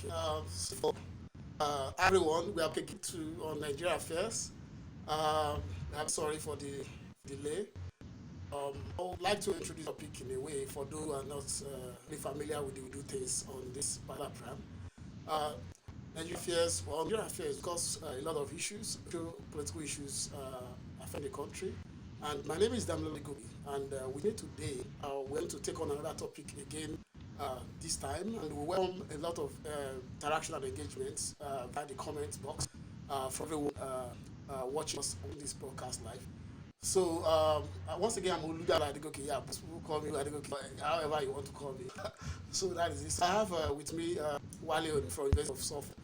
So for everyone, we are taking to on Nigeria affairs. I'm sorry for the delay. I would like to introduce the topic in a way for those who are not really familiar with the we do things on this particular program. Uh, Nigeria affairs, because a lot of issues, political issues affect the country. And my name is Damlo Gobi, and we need today, we're going to take on another topic again this time, and we welcome a lot of interaction and engagements via the comment box for everyone watching us on this broadcast live. So once again, I'm Oluda Adigoke. Yeah, people call me Adigoke, however you want to call me. So that is this. I have with me Wale from University of Software.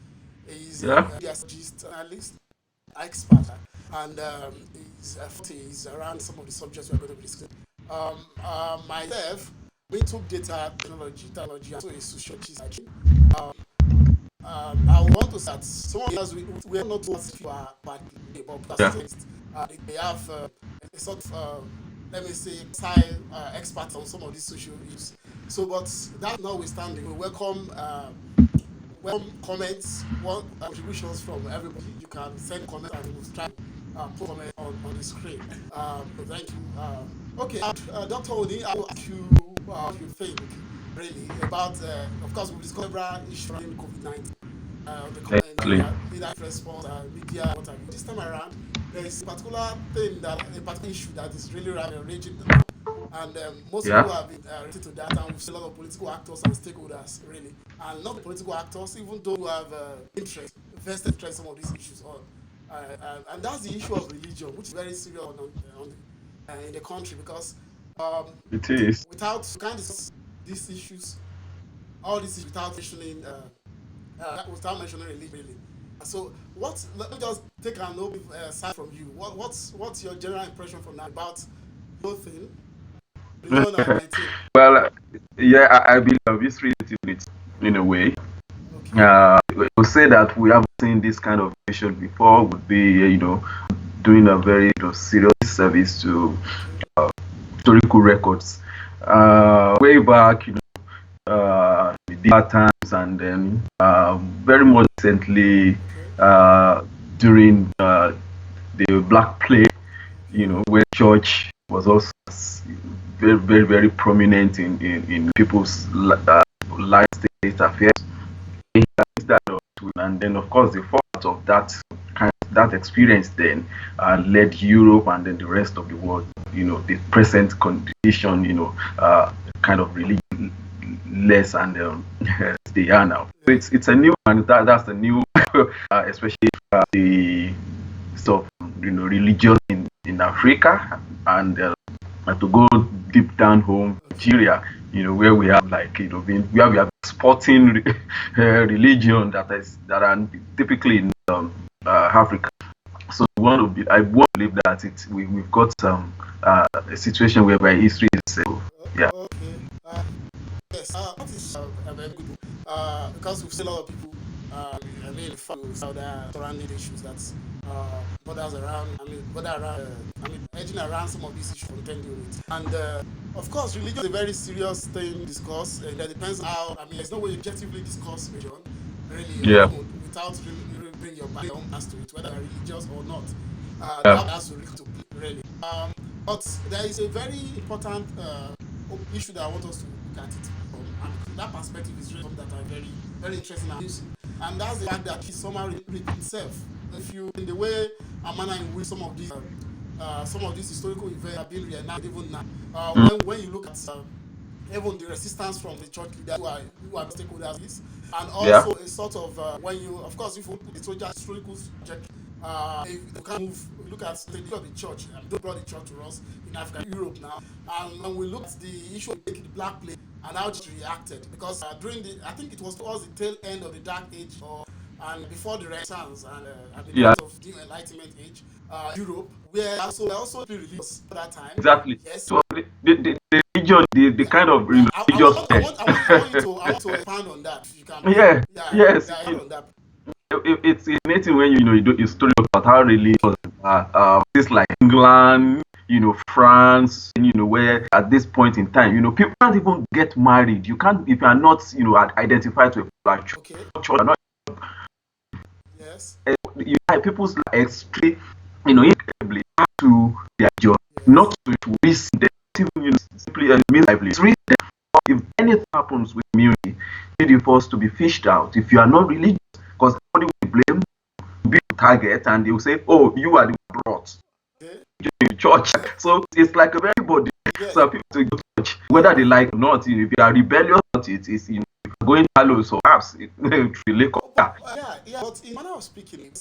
He's a Yeah, media strategist, analyst, expert, and he's around some of the subjects we're going to be discussing. Myself, we took data technology, and so a sociologist. Um, I want to start. Some of us we are not ones who are bad, but yeah, persistence. They have a sort of let me say style experts on some of these social issues. So, but that notwithstanding, we welcome comments, contributions from everybody. You can send comments and we'll try to put comment on the screen. So thank you. Okay, Dr. Oni, I will ask you what you think really about, of course, we've discussed several issues regarding COVID-19, the exactly. leadership response, media, what have you. This time around, there is a particular issue that is really raging now. And most people Yeah, have been related to that, and we've seen a lot of political actors and stakeholders, really. And not the political actors, even though who have vested interest in some of these issues. And that's the issue of religion, which is very serious in the country because um, it is. without kind of these issues, all these issues without mentioning religion, really. So, let me just take an open side from you. What's your general impression from that about both thing, religion and 19? Well, yeah, I believe it's related it in a way. Okay, We would say that we have seen this kind of issue before would be, doing a very serious service to okay, historical records. Way back, the times, and then very much recently okay, during the Black Plague, okay, where church was also very, very, very prominent in people's life state affairs. That, and then of course the fault of that experience then led Europe and then the rest of the world, the present condition, kind of really less and they are now. So yeah, it's a new, and that's a new, especially the sort of religion in Africa, and to go deep down home, okay, Nigeria, where we have like where we have sporting religion that are typically in Africa. So I want to believe that we've got some a situation whereby history is yeah, okay. Yes, that is a very good one. Because we've seen a lot of people, I mean, follow the surrounding issues that borders around, edging around some of these issues contending with. And of course, religion is a very serious thing to discuss, and that depends how, there's no way you objectively discuss religion, really, yeah, without really bring your own past to it, whether you're religious or not. yeah, That has to really to play, really. But there is a very important issue that I want us to look at it from, and that perspective is really something that are very, very interesting and useful. And that's the fact that it somehow repeats itself. If you, in the way and manner in which some of these historical events are being reenacted even now, mm, when you look at even the resistance from the church leaders who are stakeholders in this, and yeah, also a sort of when you, of course, if you put the social historical subject, if you can move, look at the issue of the church, they brought the church to us in Africa, Europe now, and when we look at the issue of the Black Plague and how it reacted, because during I think it was towards the tail end of the Dark Age, or and before the Renaissance and at the yeah, point of the Enlightenment age, Europe, where also be religious at that time. exactly. Yes, So the religion, the yeah. kind of religious, I want you to expand on that. If you can, please. yeah, Yeah, yes, yeah, expand on that. it's fascinating when you do a story about how really was places like England, France, where at this point in time, people can't even get married. You can't if you are not, identified to a particular church. Okay. You're not, Yes. people's extreme, incredibly to their job, Yes. not to risk them, even simply mean lively. It's really, if anything happens with community, you need first to be fished out. If you are not religious, because everybody will blame, be a target, and they will say, "Oh, you are the one brought Okay. in the church." So it's like a very body. Yeah. So people to go to church, whether they like or not. If you are rebellious about it, it's going shallow. So perhaps it relate. But yeah. But in manner of speaking,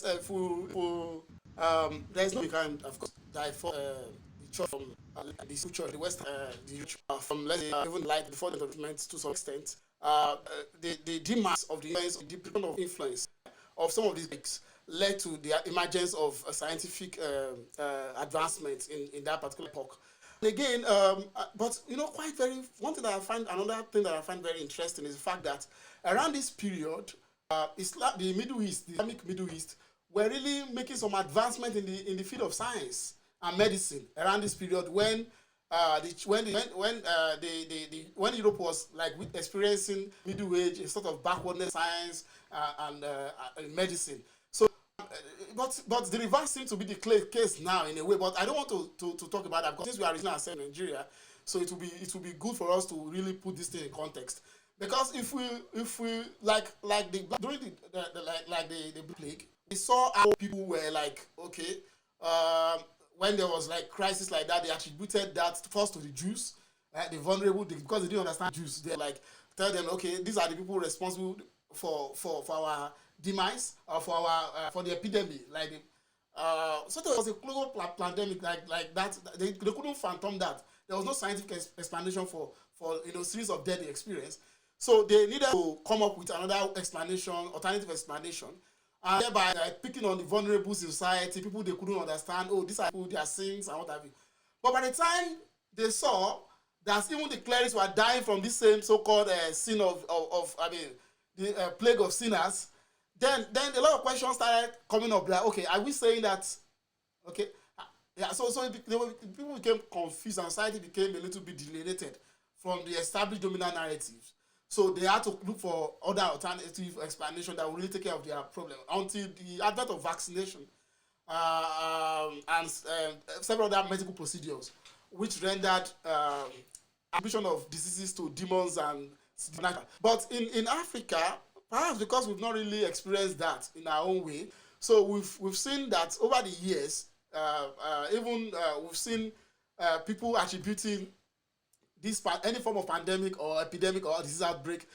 there is no we can of course die for the church from the church, the West, the church, from let's say even like before the development to some extent, the demands of the influence, the depression of influence of some of these books led to the emergence of a scientific advancement in that particular epoch. And again, but quite very one thing that I find another thing that I find very interesting is the fact that around this period, Islam, the Middle East, the Islamic Middle East, were really making some advancement in the field of science and medicine around this period when when Europe was like experiencing middle age, a sort of backwardness science and medicine. So, but the reverse seems to be the case now in a way. But I don't want to talk about that because since we are regional ourselves in Nigeria, so it will be good for us to really put this thing in context. Because if we like the during the like the plague, we saw how people were like okay, um, when there was like crisis like that, they attributed that first to the Jews, the vulnerable, because they didn't understand Jews. They like tell them okay, these are the people responsible for our demise or for the epidemic. Like so there was a global pandemic like that. They couldn't phantom that. There was no scientific explanation for series of deadly experience. So they needed to come up with another explanation, alternative explanation, and thereby picking on the vulnerable society, people they couldn't understand. Oh, these are people, their sins and what have you. But by the time they saw that even the clerics were dying from this same so-called sin of I mean the plague of sinners, then a lot of questions started coming up. Like, okay, are we saying that? Okay, yeah. So people became confused, and society became a little bit delineated from the established dominant narratives. So they had to look for other alternative explanation that will really take care of their problem until the advent of vaccination and several other medical procedures, which rendered attribution of diseases to demons and supernatural. But in Africa, perhaps because we've not really experienced that in our own way, so we've seen that over the years, even we've seen people attributing this any form of pandemic or epidemic or disease outbreak,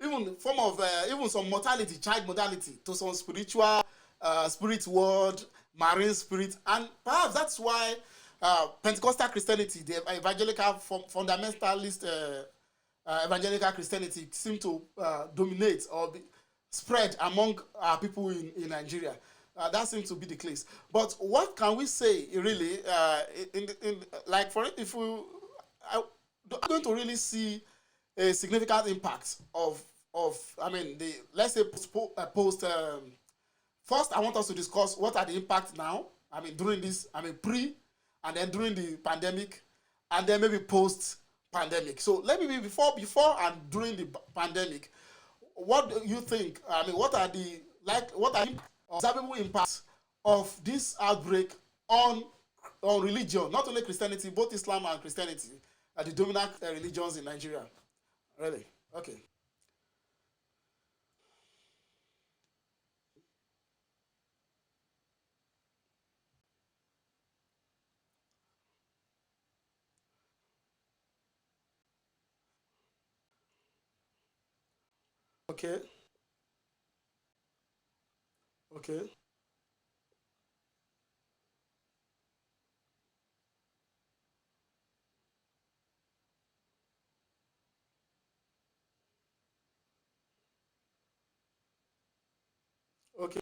even form of even some mortality, child mortality, to some spiritual spirit world, marine spirit, and perhaps that's why Pentecostal Christianity, the evangelical fundamentalist evangelical Christianity, seem to dominate or spread among people in Nigeria. That seems to be the case. But what can we say really in like for if we are going to really see a significant impact of I mean the let's say post first I want us to discuss what are the impacts now. I mean during this I mean pre and then during the pandemic and then maybe post pandemic. So let me be before and during the pandemic. What do you think? I mean, what are the what are observable impacts of this outbreak on religion, not only Christianity, both Islam and Christianity, are the dominant religions in Nigeria? Really? Okay. Okay. Okay. Okay.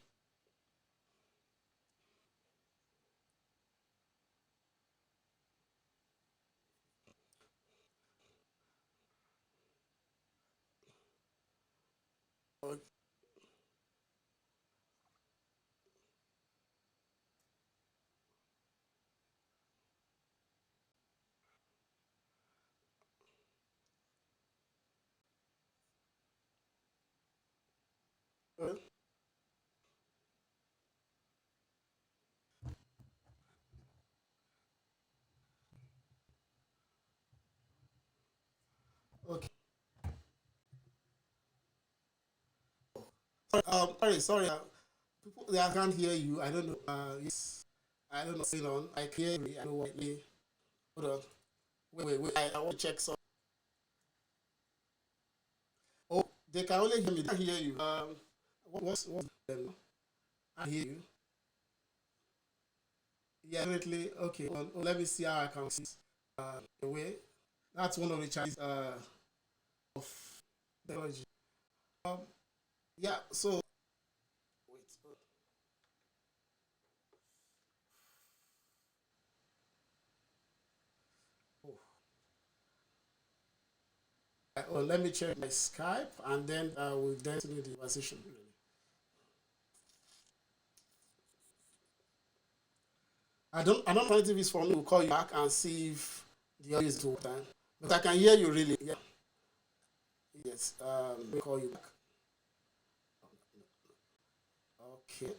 Okay. Sorry. People, I can't hear you. I don't know. Yes, I don't know what's going on. I can hear you. I know what. Hold on. Wait. I want to check some. Oh, they can only hear me. They can't hear you. What's I hear you. Yeah, definitely. Okay. Hold on. Oh, let me see how I can see. The way. That's one of the challenges of technology. Um, yeah. So wait. Oh, let me check my Skype and then we'll then continue the conversation. I don't know if it's for me. We'll call you back and see if the audio is to time. But I can hear you really. Yeah. Yes. We'll call you back. Okay.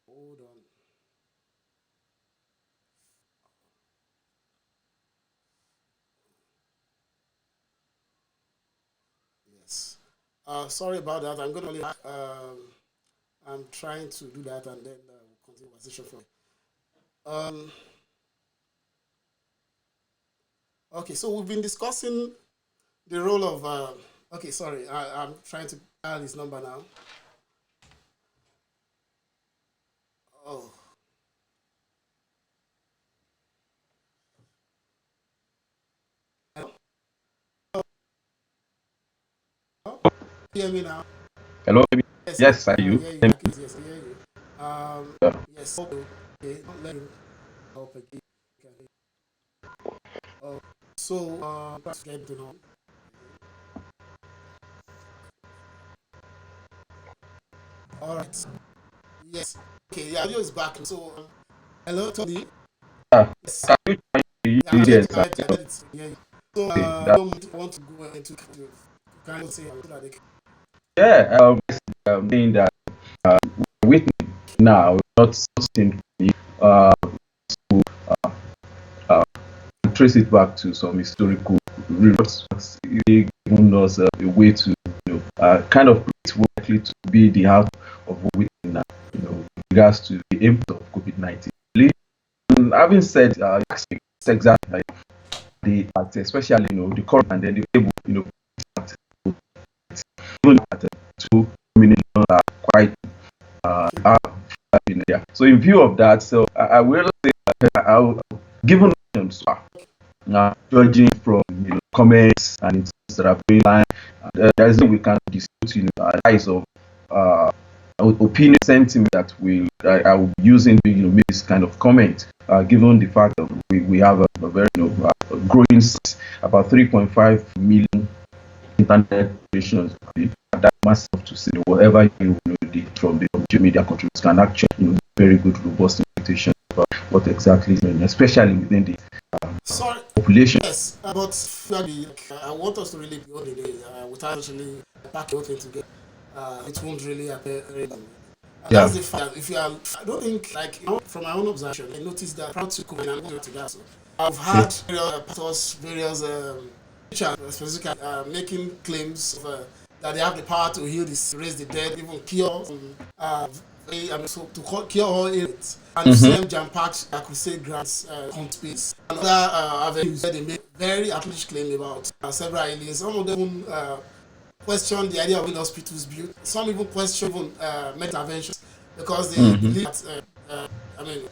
Hold on. Yes. Sorry about that. I'm going to leave. I'm trying to do that and then we'll continue the conversation from. Um. Okay. So we've been discussing the role of. Okay. Sorry. I'm trying to dial his number now. Oh. Hello? Hear me now? Hello. Yes. Yes, I hear I you. hear you. Yes, I hear you. Yeah. Yes. Okay. Don't let him help again. Okay. Oh, so let's get to know. All right. Yes. Okay. Yeah, audio is back. So, hello, Tony. Yeah. Yes. Can you Yeah, I hear checked. it? I checked it. Yeah. So, Okay. That, don't want to go into kind of say so that they can. yeah. Saying that with now not something uh, uh, trace it back to some historical reports, giving us a way to kind of predict what likely to be the outcome of what we now, with regards to the impact of COVID-19. Having said exactly like the especially the current and then the table, even at 2 million are quite Okay. are in there. So in view of that, so I will say that given so far, judging from comments and things that are going on, there's no we can dispute eyes of uh, opinion sentiment that I will be using to make this kind of comment. Given the fact that we have a very growing about 3.5 million internet stations, that massive to see whatever from the media contributors can actually very good robust interpretation about what exactly is going on, especially within the Sorry. population. Yes, but really, I want us to really be on the day without actually packing everything together. It won't really appear real. Yeah. That's the fact. If you are, I don't think like from my own observation, I noticed that prior to COVID, and I'm going to that. So I've Okay. had various pastors, various preachers specifically making claims of, that they have the power to heal, this, raise the dead, even cure. So to cure all ailments. And you see Mm-hmm. them jam packed crusade grants, space. Another avenues where they make very outlandish claim about several aliens. Some of them question the idea of when hospitals built. Some even question even interventions because they Mm-hmm. believe that I mean,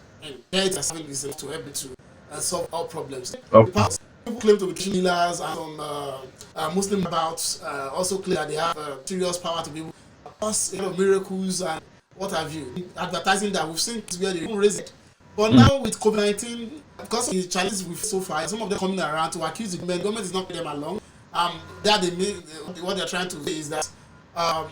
death is having this to help to solve all problems. Oh. The past people claim to be Christian healers and some Muslim bouts also claim that they have serious power to be able to cause a lot of miracles and what have you. Advertising that we've seen where they even raise it. But Mm. now with COVID-19, because of the challenges we've so far, some of them coming around to accuse the government. Government is not putting them along. That they mean, what they're trying to say is that um,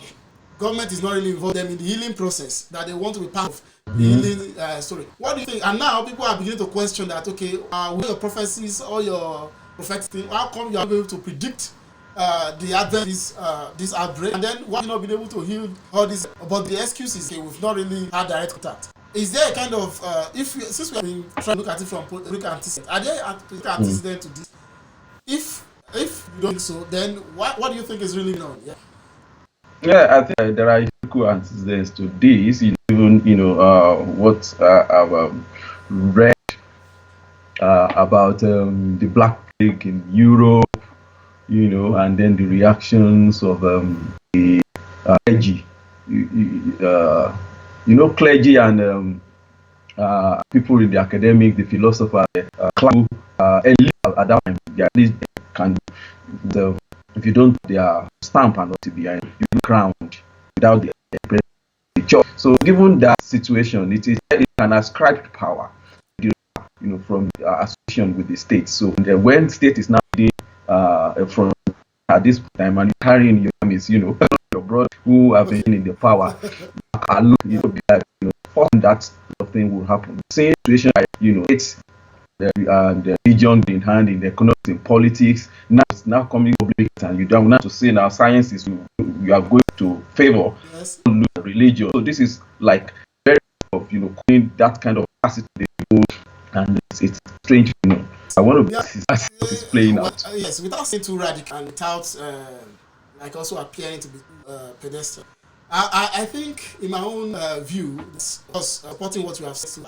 government is not really involved them in the healing process. That they want to be part of the Mm-hmm. healing story. What do you think? And now people are beginning to question that. Okay, will your prophecies, all your prophetic thing? How come you are able to predict the advent of this outbreak, and then why you not been able to heal all this? But the excuse is, okay, we've not really had direct contact. Is there a kind of since we have been trying to look at it from political antecedent, are there political antecedent to this? If you don't think so, then what do you think is really known? Yeah. Yeah, I think there are equal antecedents to this. Even what I've read about the Black Plague in Europe, and then the reactions of the clergy, clergy and people in the academic, the philosopher, elite at that time, they at least can. If you don't, their stamp and not behind, you be crowned without the church. So, given that situation, it can ascribe power, from association with the state. So, when state is now from at this time, and you carrying your armies, your brother who have been in the power, alone, be like, that sort of thing will happen. Same situation, like, it's the religion in hand in economics, in politics. Now it's now coming public, and you don't have to say now science is you are going to favor religion. So this is like very of that kind of capacity, and it's strange. I want to see how it's playing out. Yes, without saying too radical and without like also appearing to be pedestrian. I think, in my own view, supporting what you have said,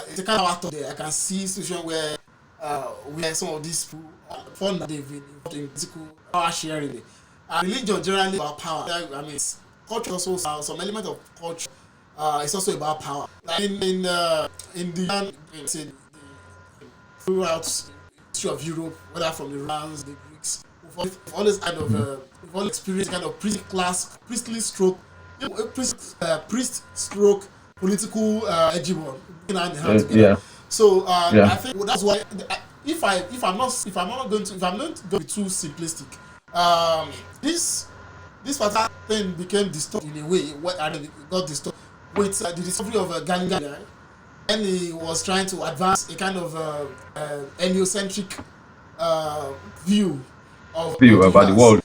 it's a kind of out there. I can see situation where some of these people fund that they've been involved in physical power sharing. And religion generally about power. I mean, culture also some element of culture. It's also about power. Like in the throughout history of Europe, whether from the Romans, the Greeks, we've always kind of we've all experienced kind of priestly stroke, priest stroke political hegemon together. So I think that's why if I'm not going to be too simplistic, this particular thing became distorted in a way. It got distorted with the discovery of Galilei, and he was trying to advance a kind of heliocentric view about the world.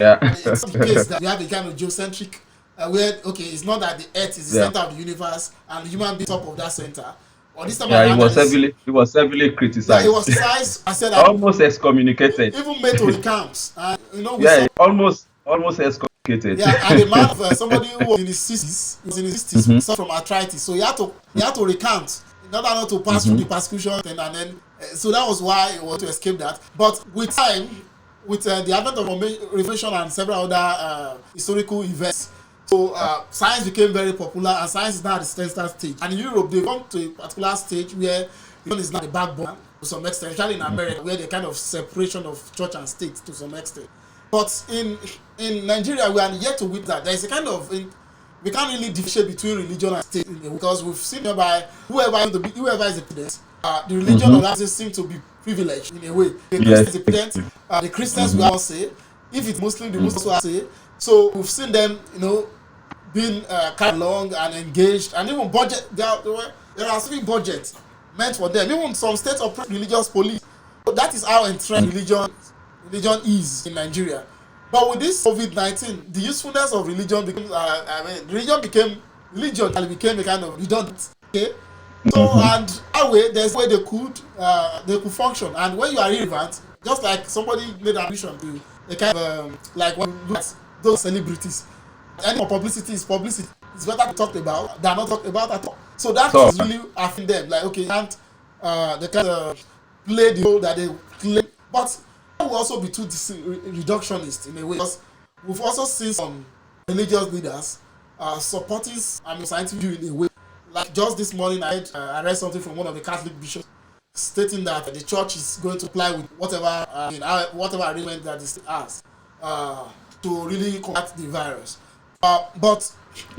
Yeah. It's not the case that we have a kind of geocentric where it's not that the Earth is the center of the universe and human being top of that center. Or this time it was heavily criticized. Yeah, it was criticized. I said almost excommunicated. Even made to recount. Almost excommunicated. Yeah, and a man of somebody who was in his 60s, suffered from arthritis, so he had to recount in order not to pass through the persecution, and then so that was why he wanted to escape that. But with time, with the advent of Revelation and several other historical events, so science became very popular, and science is now at the center stage. And in Europe, they've come to a particular stage where religion is now the backbone to some extent, especially in America, where the kind of separation of church and state to some extent. But in Nigeria, we are yet to witness that. There is a kind of we can't really differentiate between religion and state because we've seen whereby whoever is the president, the religion of that seems to be privileged in a way. The Christians, the president, the Christians will all say, if it's Muslim, the Muslims will say. So we've seen them, being carried along and engaged, and even budget. There are specific budgets meant for them. Even some states operate religious police. So that is how entrenched religion is in Nigeria. But with this COVID-19, the usefulness of religion became religion became a kind of redundant. Okay, so and that way there's a way they could function. And when you are irrelevant, just like somebody made an allusion to a kind of like when you look at those celebrities, any more publicity is publicity. It's better to talk about than not talk about at all. So that is really affecting them. Like they can't play the role that they claim, but that will also be too reductionist in a way, because we've also seen some religious leaders supporting scientific view in a way. Like just this morning, I read something from one of the Catholic bishops stating that the church is going to apply with whatever arrangement that the state has to really combat the virus. But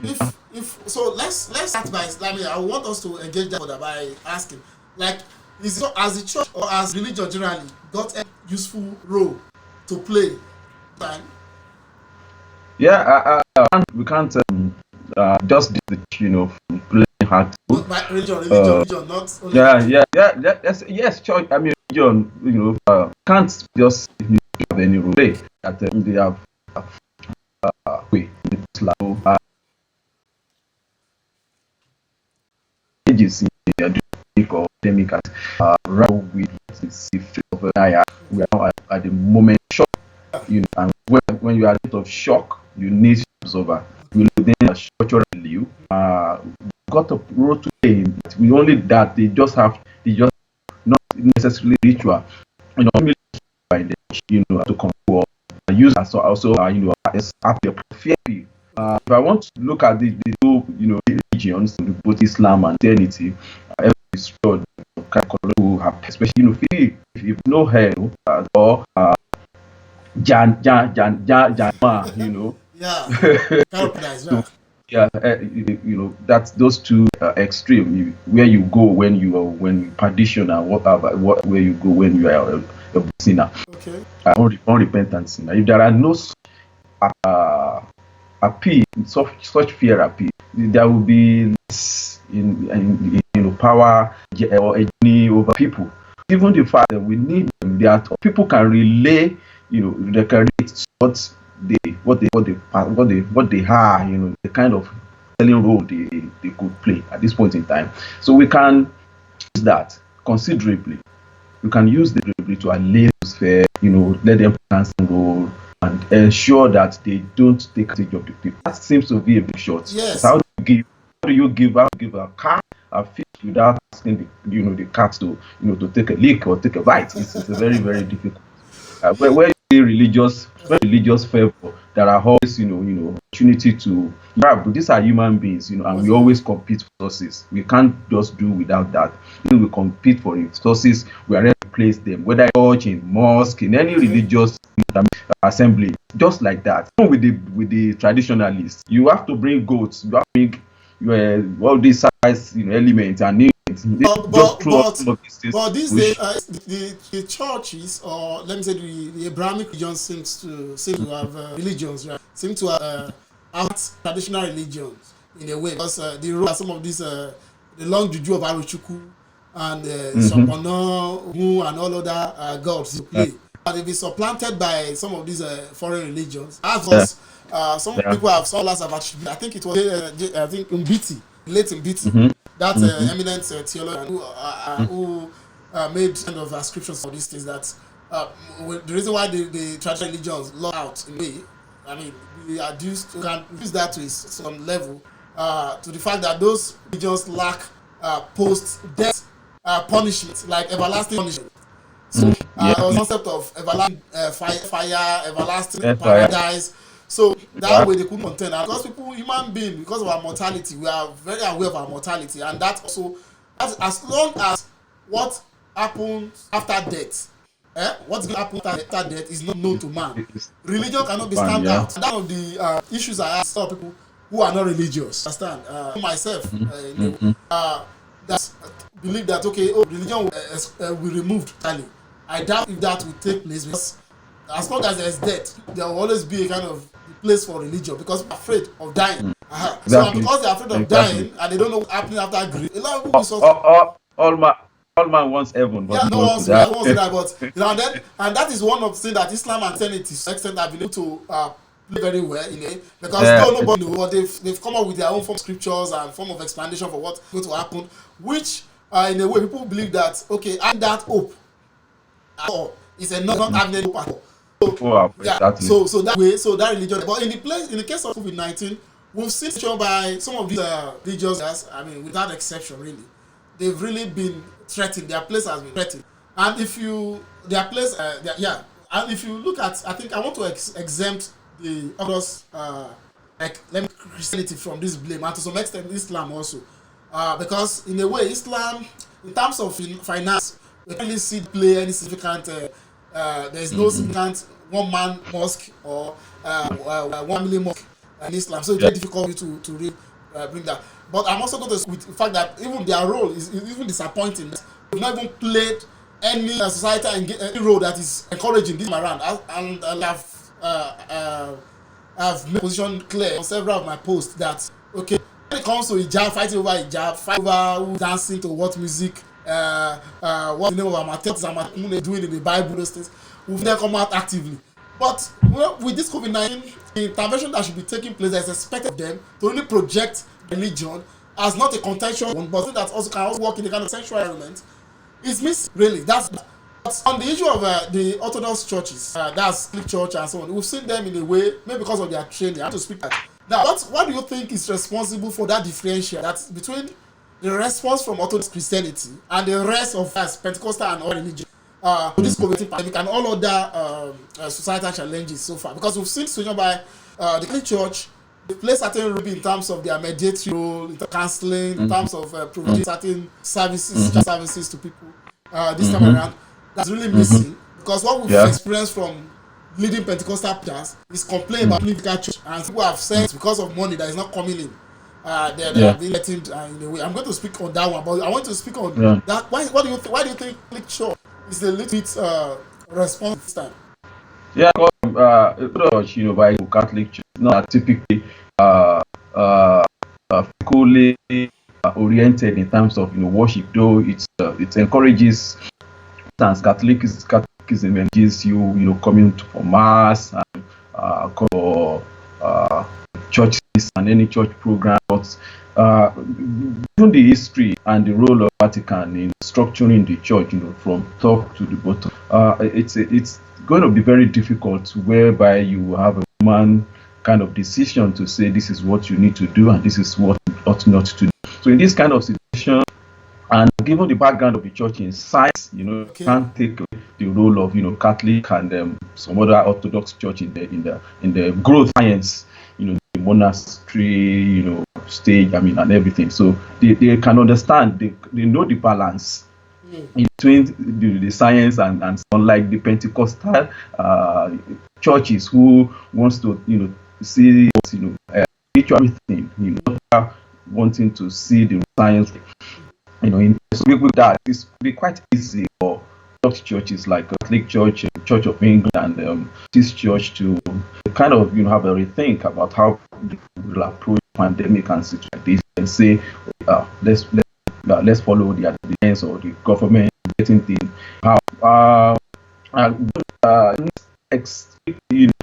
if so, let's start by I want us to engage that by asking, like, is it as the church or as religion generally got a useful role to play? Yeah, we can't just playing hard. Religion, not only yes, church. I mean, religion, can't just have any role play. That they have way in Islam, ages in the academic or academic as rather with the safety of we are now at the moment shock, and when you are out of shock, you need absorber. We then a structural value. Got a role to play in it. We only that they just not necessarily ritual. By the to control use as also as fairly. If I want to look at the two religions, both Islam and Christianity, every sure who have especially if you know her or Jan, Yeah, paradise, so yeah. yeah, that's those two extreme. Where you go when you perdition and where you go when you are a sinner, Okay. unrepentant sinner. If there are no uh, appeal, such fear appeal, there will be less in power or any over people. Even the fact that we need them, that people can relay, they can relate what they are, the kind of telling role they could play at this point in time. So we can use that considerably. We can use the library to allay those fear, let them play some role and ensure that they don't take advantage of the people. That seems to be a big shot. But Yes. how do you give a cat a fish without asking the cat to take a lick or take a bite? It's a very, very difficult. Where religious fervor, there are always opportunity to. Yeah, but these are human beings, and we always compete for resources. We can't just do without that. We compete for resources wherever we place them, whether church, in mosque, in any Okay. religious assembly, just like that. Even with the traditionalists, you have to bring goats, you have to bring all these size elements and they But just but throw out but some of these things. but these We days, should, the churches, or let me say the Abrahamic religion seem to have religions, right? Seem to have out traditional religions in a way, because the role of some of these the long juju of Aruchuku and mhm. Shopono, Mu and all other gods to Yeah, play. And they've been supplanted by some of these foreign religions. As yeah, was, some yeah. people have scholars have attributed. I think it was I think Mbiti, late Mbiti, Mhm, that mhm, eminent theologian who made kind of ascriptions for these things, that the reason why the traditional religions lost out in a way, I mean, we can use that to some level, to the fact that those religions lack post-death punishment, like everlasting punishment. So mhm. Yeah, there was concept of everlasting fire, everlasting yes, I am. paradise. So that Yeah. way they couldn't contain. And because people, human being, because of our mortality, we are very aware of our mortality, and that also, as long as what happens after death, what's going to happen after death is not known to man. Religion cannot be Fine, stamped yeah. out. And that of the issues I have saw people who are not religious. Understand? Myself, Mhm, mhm. that believe that okay, oh, religion will removed totally. I doubt if that will take place, because as long as there is death, there will always be a kind of place for religion, because people are afraid of dying. So and Exactly, because they are afraid of exactly. dying and they don't know what's happening after grief, a lot of people will All, sort. all, all, all man wants heaven, but Yeah, no no one one wants to wants to die. die. No one wants to die. But and then and that is one of the things that Islam and Christianity to some extent have been able to play very well in it, because Yeah. though nobody knows, but they've come up with their own form of scriptures and form of explanation for what's going to happen, which in a way people believe that okay, and that hope at all is enough, not having any hope at all. So People are yeah, exactly. so that way, so that religion. But in the case of COVID-19, we've seen shown by some of these religious guys. I mean, without exception, really, they've really been threatened. Their place has been threatened. And if you their place, yeah, and if you look at, I think I want to exempt the others, like let me Christianity from this blame, and to some extent Islam also, because in a way Islam, in terms of finance, we can't really see play any significant. There is no Mhm. significant one man mosque or 1 million mosque in Islam, so it's Yeah. very difficult for you to really bring that. But I'm also going to with the fact that even their role is even disappointing. They've not even played any society and any role that is encouraging this time around. And I've made position clear on several of my posts that okay, when it comes to hijab, fighting over hijab, fight over who dancing to what music, what's the name of Amatel doing in the Bible, those things, we've never come out actively. But with this COVID-19, the intervention that should be taking place that is expected of them to only project religion as not a contentious one, but that also can also work in the kind of sensual environment is missing, really. That's but on the issue of the Orthodox churches, that's Catholic Church and so on. We've seen them in a way, maybe because of their training. I have to speak that. Now, what do you think is responsible for that differential that's between the response from Orthodox Christianity and the rest of us, Pentecostal and all religions, to this COVID pandemic and all other societal challenges so far? Because we've seen swinging by the Catholic Church, they play certain role in terms of their mediatory role, in counseling, in terms of providing certain services to people this time around. That's really missing because what we've experienced from leading Pentecostal pastors is complaint about political church, and people have said because of money that is not coming in, they have been letting in a way. I'm going to speak on that one, but I want to speak on that. Why do you think Catholic Church is a little bit responsible this time? Yeah, church, by Catholic Church, not typically fully oriented in terms of worship, though it encourages Catholicism encourages you coming for mass and for churches and any church program. But given the history and the role of Vatican in structuring the church, from top to the bottom, it's going to be very difficult, whereby you have a human kind of decision to say this is what you need to do and this is what you ought not to do. So in this kind of situation, and given the background of the church in science, can't take the role of Catholic and some other Orthodox church in the growth science, the monastery, stage, and everything. So they can understand, they know the balance in between the science and unlike the Pentecostal churches who wants to see everything, wanting to see the science. So with that, it's be quite easy for churches like Catholic Church, Church of England, this church to kind of have a rethink about how they will approach pandemic and situations like this, and say let's follow the advice or the government getting things.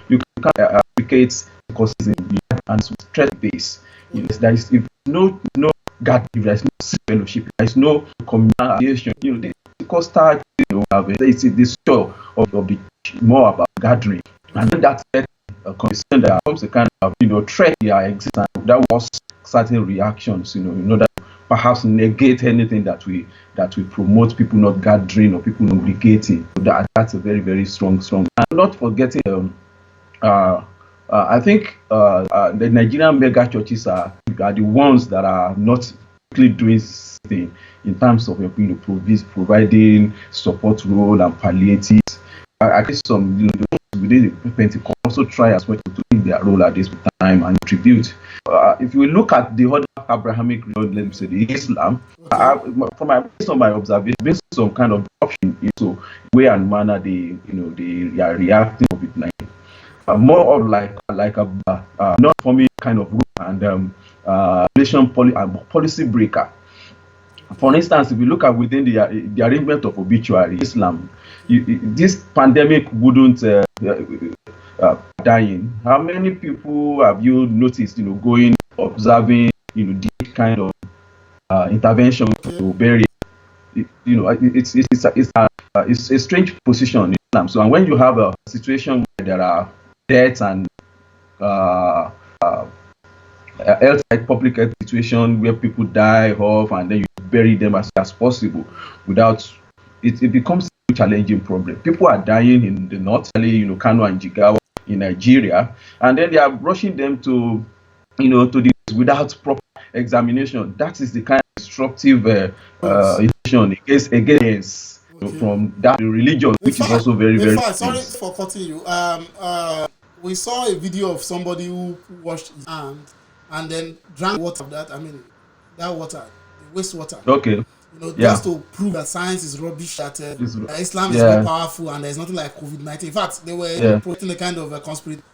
You can applicate causes and stress base. There is no gathering, there is no fellowship, there is no communication. The Costa it's the show of the more about gathering, and then that's a concern that comes a kind of threat exists, and that was certain reactions in order to perhaps negate anything that we promote people not gathering or people not congregating. So that's a very, very strong and not forgetting I think the Nigerian mega churches are the ones that are not really doing something in terms of providing support role and palliatives. I guess some within the Pentecost also try as well to take their role at this time and tribute. If you look at the other Abrahamic religion, let me say the Islam, based on my observation, based on some kind of option into way and manner they are reacting to COVID-19. More of like a not forming kind of group and policy breaker. For instance, if you look at within the arrangement of obituary Islam, this pandemic wouldn't dying. How many people have you noticed, going observing, this kind of intervention to bury? It's a strange position in Islam. So, and when you have a situation where there are deaths and public health situation where people die off, and then you bury them as possible without it becomes a challenging problem. People are dying in the north, Kano and Jigawa in Nigeria, and then they are rushing them to this without proper examination. That is the kind of destructive against from that religion, which is also very, very. Sorry for cutting you. We saw a video of somebody who washed his hands and then drank water of that. That water, the wastewater. Okay. Just to prove that science is rubbish, that Islam is more powerful and there's nothing like COVID-19. In fact, they were promoting a kind of a conspiracy,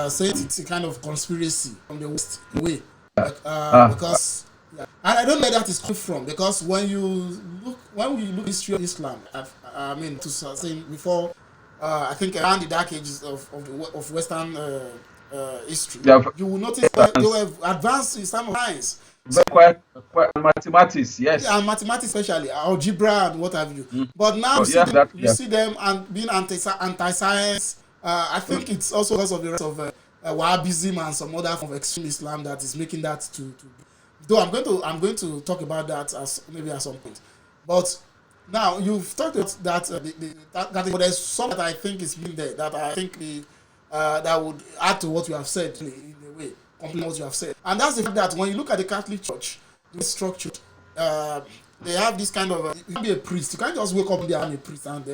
saying it's a kind of conspiracy from the West way, because And I don't know where that is coming from, because when we look history of Islam, I mean, to say before, I think around the dark ages of Western history, Yeah, you will notice they advanced, were advanced in some science. So very quite mathematics. Yes. and mathematics especially algebra and what have you, Mm. but now Oh, yeah, that you yeah. see them and being anti-science. I think it's also because of the rest of Wahhabism and some other form of extreme Islam that is making that to though I'm going to talk about that as maybe at some point. But now you've talked about that but there's some that I think is being there that I think that would add to what you have said in a way, complement what you have said. And that's the fact that when you look at the Catholic Church, the structured, uh, they have this kind of you can't be a priest. You can't just wake up and be a priest and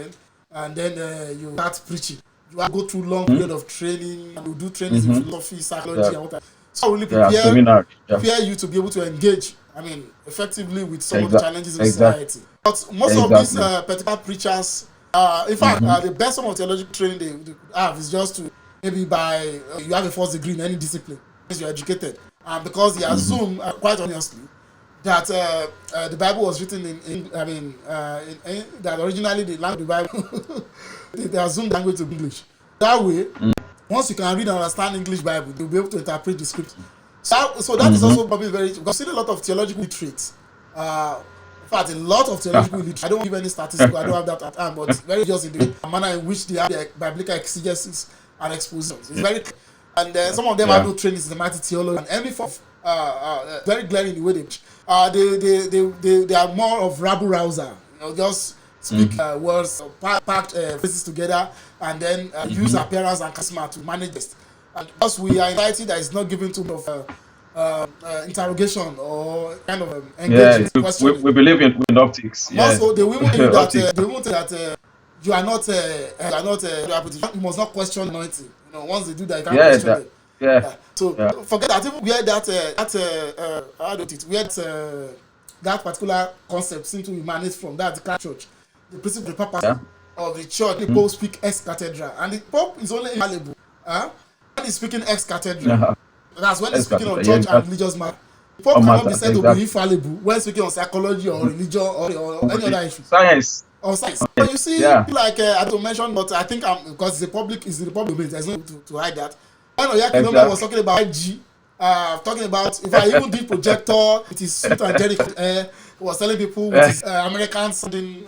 then you start preaching. You have to go through long Mm-hmm. period of training, and you do trainings in Mm-hmm. philosophy, psychology, Yeah, and what. So really yeah, seminar. Yeah, prepare you to be able to engage, I mean, effectively with some of the exactly, challenges of exactly, society. But most of these exactly. particular preachers, in fact, Mm-hmm. the best form of theological training they could have is just to maybe by you have a first degree in any discipline because you're educated, and because they Mm-hmm. assume quite honestly that the Bible was written in I mean, that originally the language of the Bible they assume the language of English. That way, once you can read and understand English Bible, you'll be able to interpret the script. So that is Mm-hmm. also probably very. We've seen a lot of theological traits. In fact, a lot of theological literature. I don't give any statistical. I don't have that at hand, but very just in the manner in which they have their biblical exegesis and expositions. It's very clear. And some of them have Yeah. no training in systematic theology and any form of very glaring in the way they they are more of rabble rouser. Just speak words, packed phrases together, and then use appearance and charisma to manage this. And because we are in a society that is not given too much of interrogation or kind of Yeah, engagement, we questioning. believe in optics. And Yeah, also, they will tell you that optics. you are not you must not question anointing. Once they do that, you can't Yeah, question that. them. Yeah, Yeah. So yeah, forget that. Even where how do it? Where that particular concept seems to emanate from that the church, the principle, the purpose yeah. of the church. The Mm. Pope speak ex cathedra, and the Pope is only infallible. When he's speaking ex cathedra, Yeah. that's when he's speaking on Escalator. Yeah, church and that religious matter. The Pope all cannot be matters. said to be Exactly. infallible when speaking on psychology or religion or any other issue Science. or science. But you see, Yeah, people like I don't mention, but I think because it's the public domain, there's no to hide that. When Oyaki Nome was exactly. talking about 5G, talking about if I even did projector with his suit and jerry, he was telling people with his American sounding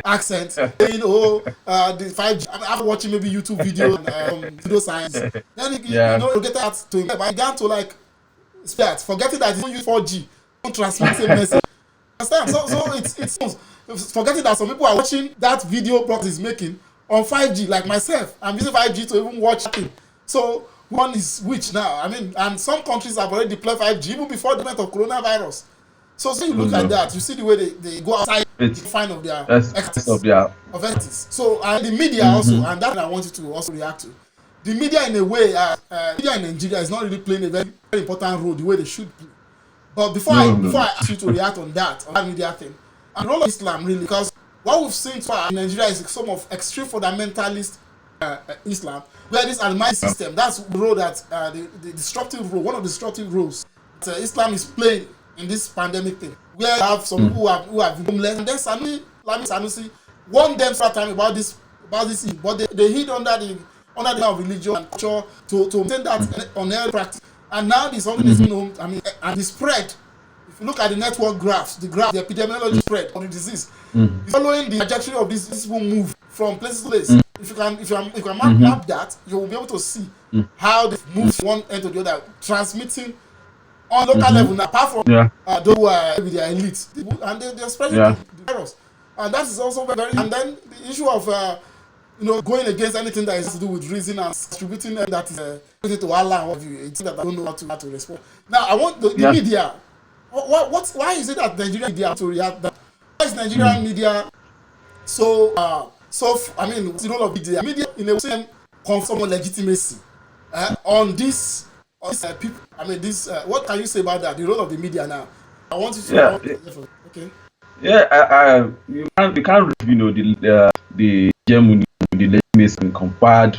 accent, saying, "Oh, the 5G." I mean, after watching maybe YouTube video and video science, then Yeah. you get that to him. But I began to like spare, forgetting that he don't use 4G, don't transmit the same message. Understand? So it's forgetting that some people are watching that video Brock is making on 5G, like myself. I'm using 5G to even watch it. So one is which now? I mean, and some countries have already deployed 5G even before the event of coronavirus. So you Oh look at no. that, you see the way they go outside the It's fine of their that's of expertise their. of ethics. So and the media also, Mm-hmm. and that I want you to also react to. The media in a way, media in Nigeria is not really playing a very, very important role the way they should play. But No, no, before no. I ask you to react on that media thing, and the role of Islam really, because what we've seen so far in Nigeria is some of extreme fundamentalist Islam, where this Almighty system, that's the role that the destructive role, one of the destructive roles that Islam is playing in this pandemic thing, where you have some people who have been homeless, and then Sanusi warned them for a time about this but they hid under the name of religion and culture to maintain that unhealthy practice. And now there's something that's Mm-hmm. going on. I mean, and the spread. If you look at the network graphs, the epidemiology spread of the disease, Mm-hmm. following the trajectory of this people move from place to place. If you can Mm-hmm. map that, you will be able to see Mm-hmm. how they move from one end to the other, transmitting on local Mm-hmm. level. Now, apart from Yeah, those who are maybe they are elite, and they're spreading yeah, the virus, and that is also very. And then the issue of going against anything that is to do with reason and distributing that is related to Allah and what have you. It's that I don't know how to respond. Now, I want the yeah. media. Why is it that Nigerian media have to react that? Why is Mm. Nigerian media I mean, what's the role of media in a way confirm legitimacy on this people. I mean, this what can you say about that, the role of the media now? I want you Yeah, to okay. yeah. You can't the hegemony, the legitimacy compared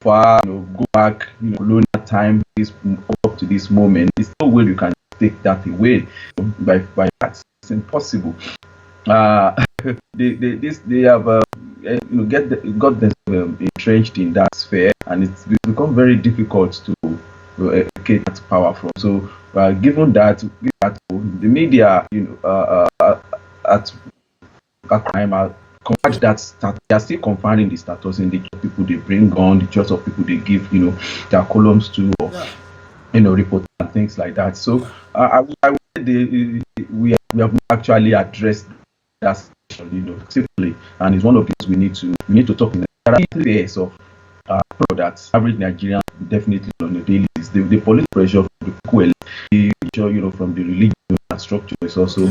far, go back, colonial time, this up to this moment. There's no way you can take that away by that. It's impossible. Uh, they have got them entrenched in that sphere, and it's become very difficult to get that power from. So, given that the media, at crime are converge that they are still confining the status in the people they bring on, the choice of people they give, their columns to, or Yeah. report and things like that. So Yeah. I would say we have not actually addressed that situation, simply, and it's one of these we need to talk in. There are three areas of that average Nigerian definitely on a daily basis. The police pressure from the people, the pressure, from the religion and structure is also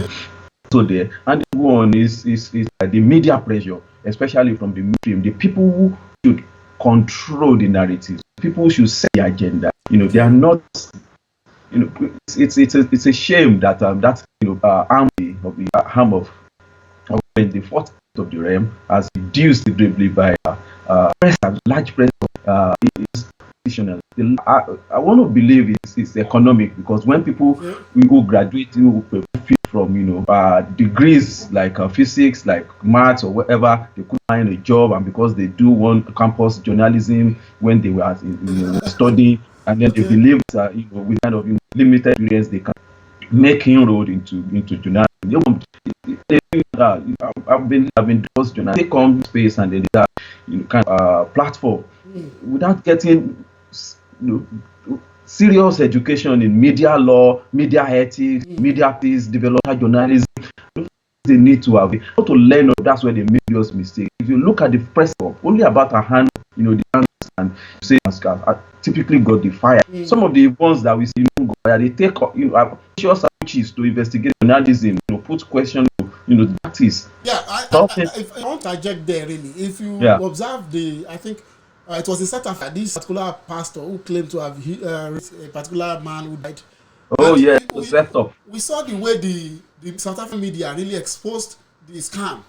Okay. there. And the one is the media pressure, especially from the mainstream. The people who should control the narratives, people who should set the agenda. They are Okay. not. It's a shame that arm of the arm of the fourth of the realm has reduced considerably by press, large press institutional. I want to believe it's economic, because when people Okay. who graduate who benefit from degrees like physics, like maths or whatever, they could find a job, and because they do one campus journalism when they were studying, and then they Okay. believe that with kind of limited experience they can make inroad into journalism. I've been towards journalism. Take on space and then that kind of platform Mm. without getting serious education in media law, media ethics, Mm. media peace, development journalism. They need to have how to learn. That's where they make those mistakes. If you look at the press corps, only about a hand, the answers and say typically got the fire. Mm. Some of the ones that we see don't go fire, they take sure approaches to investigate journalism, put question, that is Yeah, something. if I want to interject there, really, if you Yeah. observe I think it was a certain this particular pastor who claimed to have a particular man who died, Oh and yeah, the setup. we saw the way the South African media really exposed the scam,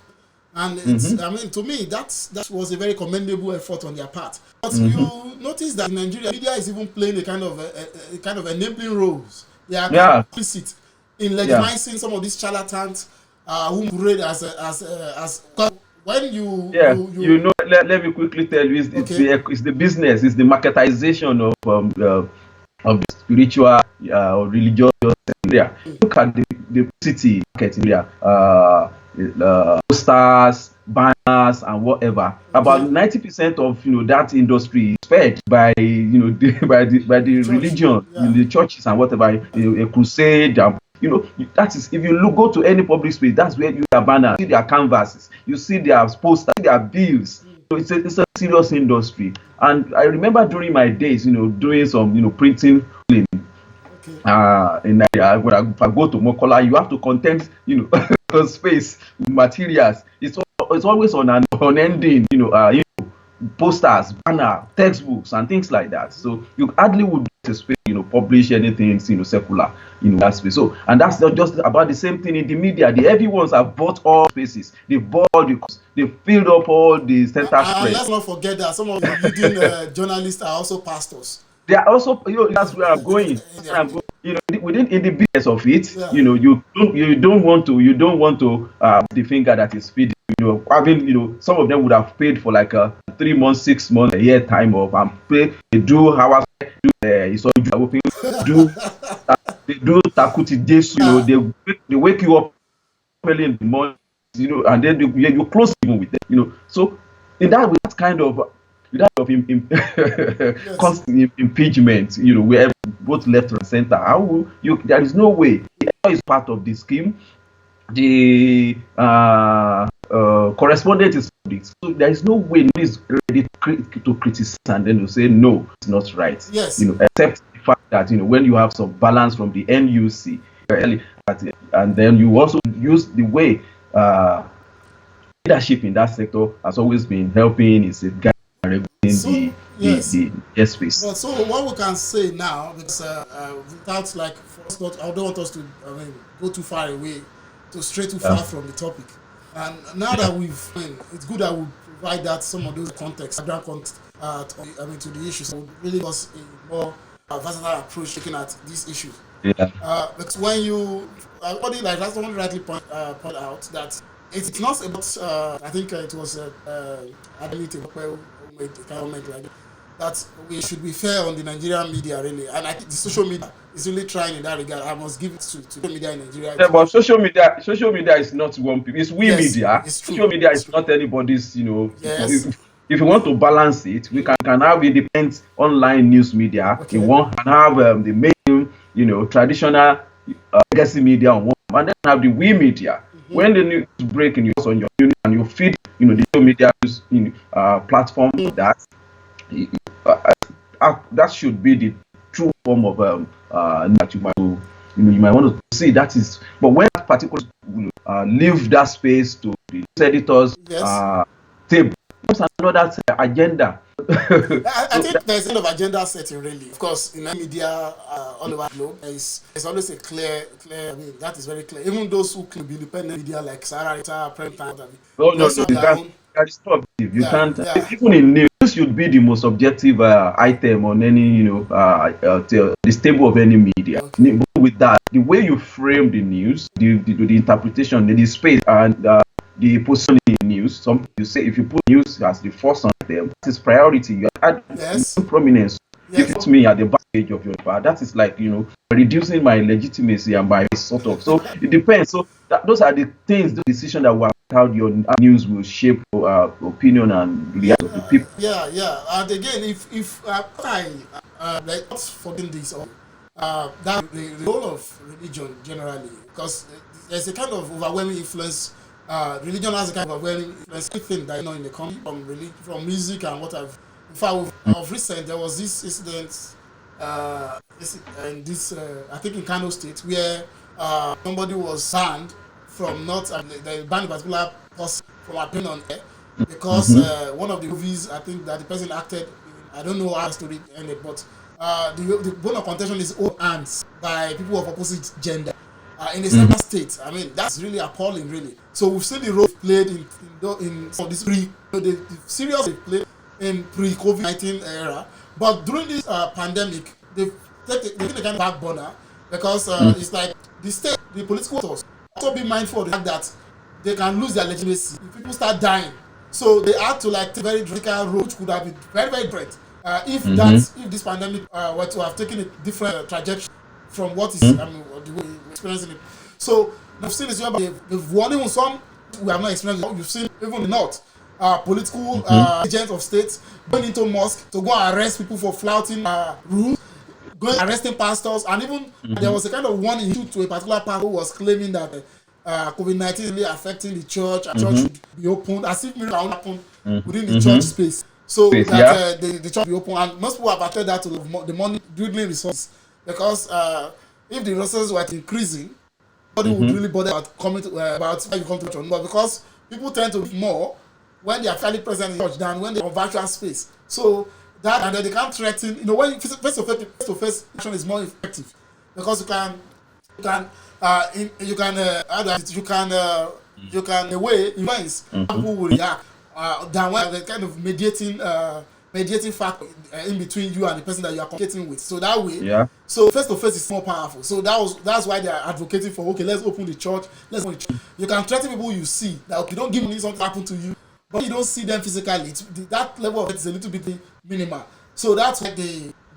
and Mm-hmm. I mean, to me, that was a very commendable effort on their part. But Mm-hmm. you notice that in Nigeria, media is even playing a kind of a kind of enabling roles. They are kind of Yeah. implicit in Yeah. legitimizing some of these charlatans who masquerade as when Yeah, you let me quickly tell you, okay. it's the business, it's the marketization of the spiritual or religious area. Look at the city market area, posters, banners, and whatever. About Okay. 90% of that industry is fed by by the Church. religion, Yeah. the churches and whatever, a crusade. That is, if you go to any public space, that's where you have banners, you see their canvases, you see their posters, you see their bills. So it's a serious industry. And I remember during my days, doing some printing Okay. in Nigeria. When I go to Mokola, you have to contend space with materials. It's always on an unending posters, banner, textbooks, and things like that. So you hardly would get a space, publish anything, secular, that space. So, and that's not just about the same thing in the media. The heavy ones have bought all spaces. They bought they filled up all the center And spread. let's not forget that some of the leading journalists are also pastors. They are also, that's where I'm going. In Where their I'm going. Within in the business of it, yeah. you don't want to the finger that is feeding. Having some of them would have paid for like 3 months, 6 months, a year time off, and pay. They do hours, do they do takuti days. Yeah. They wake you up early in the morning, and then you close even with them. So in that way, that kind of Yes. constant impeachment, where both left and center. How will you? There is no way. It is part of the scheme. The correspondent is public, so there is no way nobody is ready to criticize and then to say no, it's not right. Yes. Except the fact that when you have some balance from the NUC, and then you also use the way leadership in that sector has always been helping is guiding and regulating So yes. the airspace. But so what we can say now, because without like for us not, I don't want us to go too far away, to stray too Yeah. far from the topic. And now that it's good that we provide that some of those context, background context, to the issues. So it really was a more versatile approach looking at these issues. Yeah. Because when you, body like that's someone rightly point out that it's not about. I think it was Adelite who made a comment like that we should be fair on the Nigerian media really, and I think the social media is really trying in that regard. I must give it to social media in Nigeria. Yeah, but social media is not one people. It's we Yes, media. it's true. Social media It's is true. not anybody's. Yes. If you want to balance it, we can have independent online news media in Okay. one, and have the main, traditional legacy media on one, and then have the we media. Mm-hmm. When the news break in your on your news, and you feed, the social media news, platform that uh, that should be the true form of that you might want to see. That is, but when that particular leave that space to the editors, Yes. table, becomes another agenda. I So think there's kind of agenda setting really. Of course, in media all over the globe, there's always a clear. I mean, that is very clear. Even those who claim to be independent media like Sarah Rita, Prime Time, no, they no, also no, have you their can't. own. That is not objective. You Yeah, can't. yeah. Even in news should be the most objective item on any, the stable of any media. Okay. With that, the way you frame the news, the interpretation, the space, and the positioning in news. Some you say if you put news as the first item, that is priority. You add Yes. prominence. If you Yes. put me at the back page of your bar, that is like, reducing my legitimacy and my sort of. So it depends. So those are the things, the decision that will how your news will shape opinion and Yeah, reaction of the people. yeah. And again, if I like not forgetting this, that the role of religion generally, because there's a kind of overwhelming influence. Religion has a kind of overwhelming influence. Everything that in the country, from religion, from music and what I've. In fact, of recent there was this incident in this I think in Kano State where somebody was banned from not they banned a particular person from appearing on air because Mm-hmm. one of the movies I think that the person acted in, I don't know how the story ended, but the bone of contention is old hands by people of opposite gender in a Mm-hmm. several state. I mean, that's really appalling, really. So we've seen the role played in some of this the serious they played in pre-COVID-19 era, but during this pandemic, they've taken a kind of back burner because it's like the state, the political authors also be mindful of the fact that they can lose their legitimacy if people start dying. So they had to like take very radical road, which could have been very very different Mm-hmm. if this pandemic were to have taken a different trajectory from what is Mm-hmm. I mean the way we're experiencing it. So we've seen this. They've warned even some we have not experienced. You've seen even in the north, political Mm-hmm. agents of states going into mosque to go and arrest people for flouting rules, going arresting pastors, and even there Mm-hmm. was a kind of warning issued to a particular pastor who was claiming that COVID-19 is really affecting the church and church Mm-hmm. should be opened as if miracle can happen within the church Mm-hmm. space. So Space, that yeah. the church be open, and most people have attributed that to the money dwindling resources because if the resources were increasing, nobody would Mm-hmm. really bother about coming to, about why you come to church or not, because people tend to give more when they are fairly present in church than when they're on virtual space. So that and then they can't threaten. You know, when face to face action is more effective because you can you can you can in a way influence how Mm-hmm. people will react than when the kind of mediating factor in between you and the person that you are communicating with. So that way, Yeah. so face to face is more powerful. So that's why they are advocating for, okay, let's open the church. Let's open the church. You can threaten people you see that, okay, don't give money, something happen to you, but you don't see them physically. That level of it is a little bit minimal. So that's why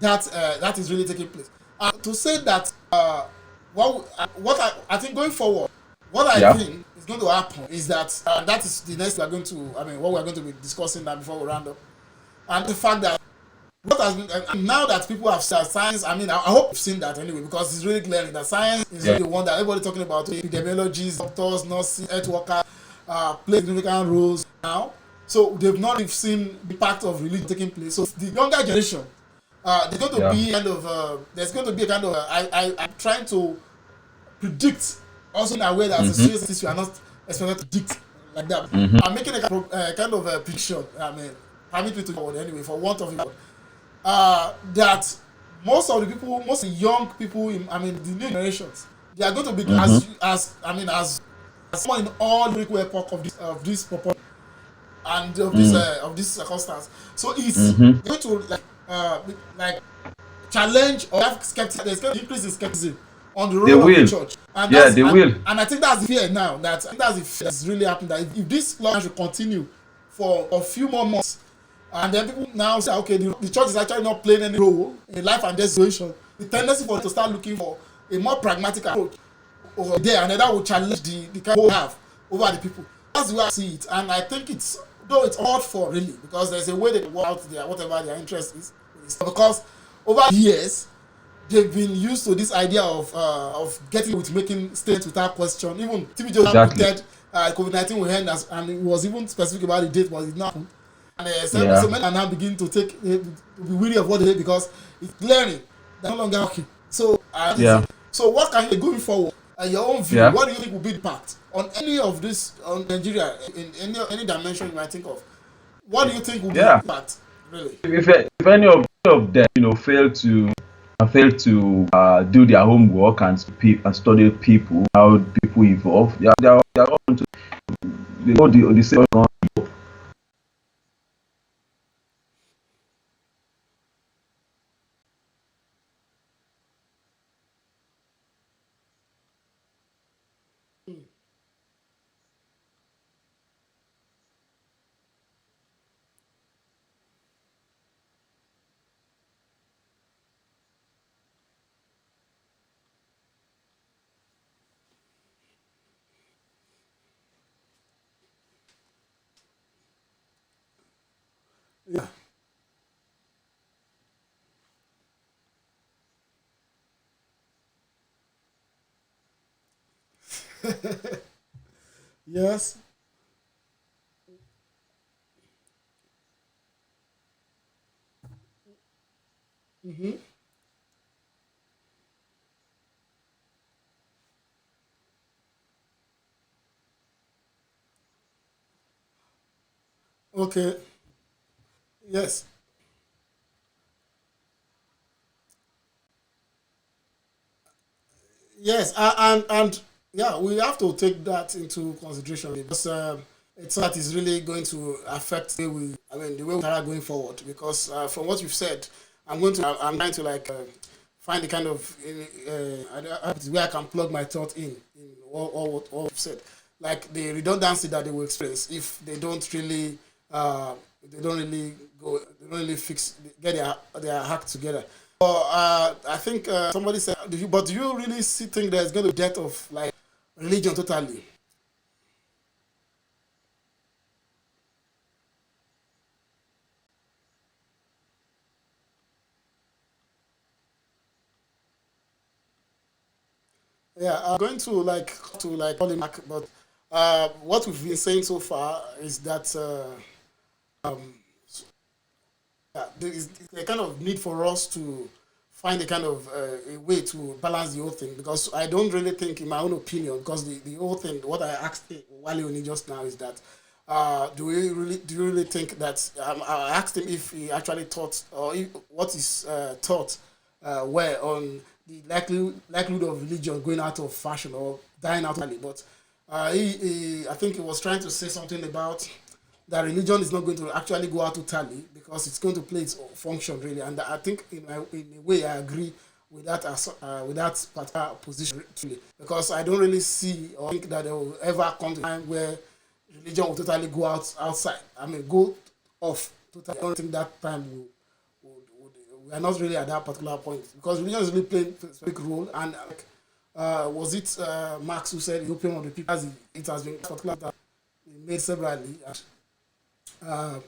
that is really taking place. To say that what I think going forward, what I Yeah. think is going to happen is that that is the next we are going to. I mean, what we are going to be discussing now before we round up, and the fact that what has been now that people have started science. I mean, I hope you've seen that anyway because it's really clear that science is Yeah. really the one that everybody talking about. Epidemiologists, doctors, nurses, health workers play significant roles now. So they've not even seen the impact of religion taking place. So the younger generation, there's going to Yeah. be kind of there's going to be a kind of I'm trying to predict, also in a way that as a Mm-hmm. serious issue, are not expected to predict like that. Mm-hmm. I'm making a kind of a prediction. I mean, permit me to go anyway for want of it. That most of the people, most of the young people, I mean, the new generations, they are going to be Mm-hmm. as I mean as someone in all lyrical epoch of this proportion and of this circumstance. So it's Mm-hmm. going to like challenge or have skepticism. There's going to increase in skepticism on the They role of the will. church, and Yeah, that's they will. and I think that's the fear now. That I think that's the fear that's really happening. That if this lockdown should continue for a few more months, and then people now say, okay, the church is actually not playing any role in life and death situation. The tendency for them to start looking for a more pragmatic approach over there, and then that will challenge the kind of we have over the people. That's the way I see it, and I think it's though it's hard for really because there's a way they work out there whatever their interest is because over the years they've been used to this idea of getting with making statements without question. Even TB Joshua Exactly. predicted COVID-19 will end, and it was even specific about the date, but it did not happen. And so Yeah. many are now beginning to to be weary of what they say because it's clearly they're no longer working. So that is Yeah. it. So what can you going forward? Your own view. Yeah. What do you think will be the impact on any of this on Nigeria in any dimension you might think of? What do you think will be the Yeah. impact really? If any of them, fail to do their homework and study people, how people evolve, they are going to go the same. Yeah. Yes. Mm-hmm. Okay. Yes. Yes, and yeah, we have to take that into consideration because it's that is really going to affect the way the way we are going forward. Because from what you've said, I'm trying to like find the kind of where I can plug my thought in what you've said, like the redundancy that they will experience if they don't really uh, they don't really they don't really get their act together. I think somebody said, do you really think there's going to be death of like religion totally? Yeah, I'm going to like call him back, but what we've been saying so far is that yeah, there is a kind of need for us to find a kind of a way to balance the whole thing because I don't really think, in my own opinion, because the whole thing, what I asked Wale Oni just now is that do you really think that I asked him if he actually thought or if, what his thought were on the likelihood of religion going out of fashion or dying out entirely, but I think he was trying to say something about that religion is not going to actually go out totally because it's going to play its function really. And I think in a way I agree with that particular position really, because I don't really see or think that there will ever come to a time where religion will totally go outside. Go off totally. I don't think that time we are not really at that particular point because religion is really playing a specific role and like was it Marx who said the opium of the people as it has been particular that he made severally. Uh,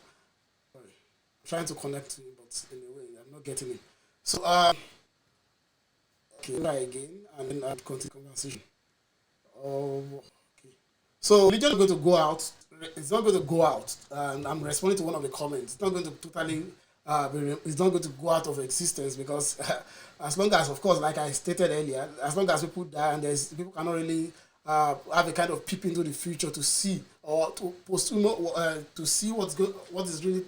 trying to connect to him, but in a way, I'm not getting it. So, okay, try again, and then I'll continue the conversation. Okay. So, religion is going to go out. It's not going to go out. And I'm responding to one of the comments. It's not going to totally. It's not going to go out of existence because, as long as, of course, like I stated earlier, as long as people die and there's people cannot really have a kind of peep into the future to see or to posthume to see what is really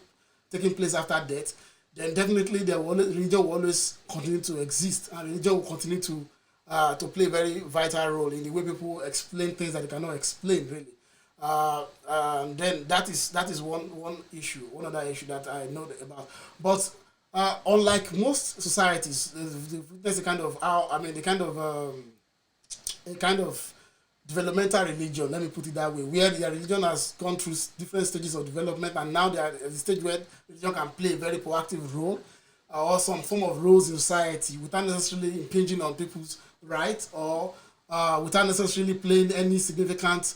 taking place after death, then definitely religion will always continue to exist, and religion will continue to play a very vital role in the way people explain things that they cannot explain really. And then that is one issue, one other issue that I know about. But unlike most societies, there's a kind of how I mean the kind of developmental religion. Let me put it that way, where their religion has gone through different stages of development, and now they are at the stage where religion can play a very proactive role or some form of roles in society without necessarily impinging on people's rights or without necessarily playing any significant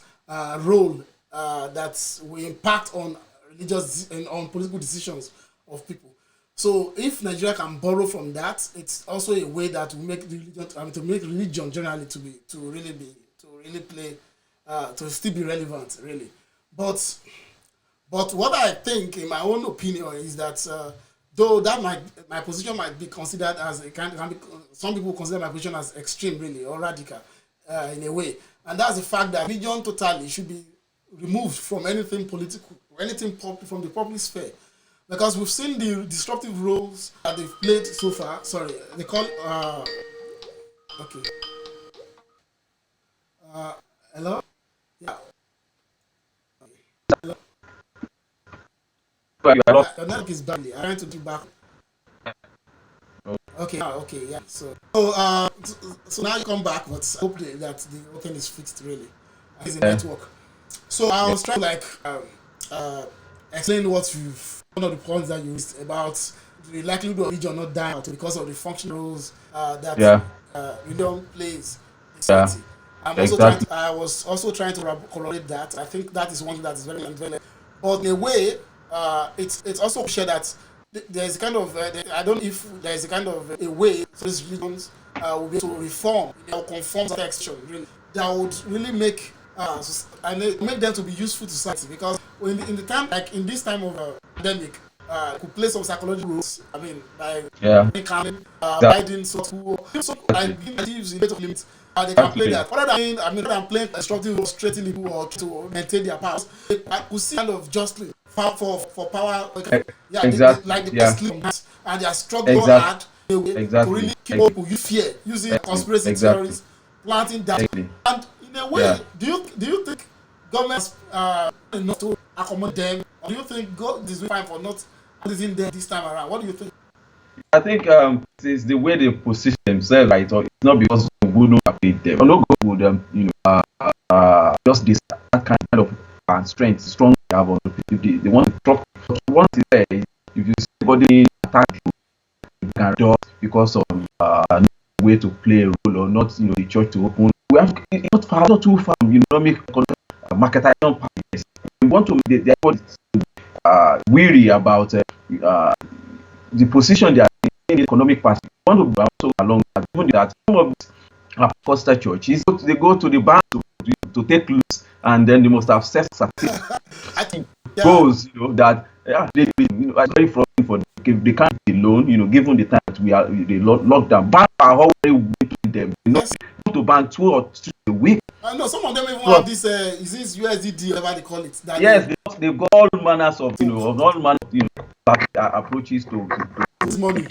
role that will impact on religious and on political decisions of people. So if Nigeria can borrow from that, it's also a way that will make religion, I mean, to make religion generally to really play to still be relevant, really. But what I think, in my own opinion, is that though that my position might be considered as a kind, some people consider my position as extreme, really, or radical, in a way, and that's the fact that religion totally should be removed from anything political, anything from the public sphere, because we've seen the disruptive roles that they've played so far. Sorry, they call okay. Hello. Yeah. Hello. Your network is badly. I'm trying to get back. Okay. Okay. Yeah. So now you come back, but hopefully that the whole thing is fixed. Really, it's a network. So I was trying to explain one of the points that you used about the likelihood of religion not dying out because of the functional roles that religion plays in society. I was also trying to correlate that. I think that is one thing that is very relevant. But in a way, it's also shared that there's a kind of I don't know if there's a kind of a way these religions will be able to reform or conform to action really that would really make and make them to be useful to society, because in the time like in this time of pandemic, could play some psychological roles. I mean, by calming, guiding and giving activities in limits. They can play that. Other than playing constructive roles, straightening people or to maintain their powers, I could see kind of justly for power. Like the best and they are struggling hard to really keep people you fear using conspiracy theories, planting that. And in a way, do you think governments enough to accommodate them, or do you think God is fine for not putting them this time around? What do you think? I think it's the way they position themselves, right? Or it's not because we don't appreciate them. Or not go with them, just this that kind of strength, strong they have on the people. They want to talk. Once it's there, if you see somebody attack you can do because of no way to play a role or not, the church to open. We have not too far from economic marketization parties. We want to weary about the position they are in the economic party. We want to also along that. Even that some of these Pentecostal churches, they go to the bank to take loans, and then they must have sex I think goes, that they are very frustrating for them. They can't be loan, given the time that they locked down. Banks are already with them. Go to bank 2 or 3 a week. I know some of them even have this is this USDD, whatever they call it. They've got all manners of approaches to money.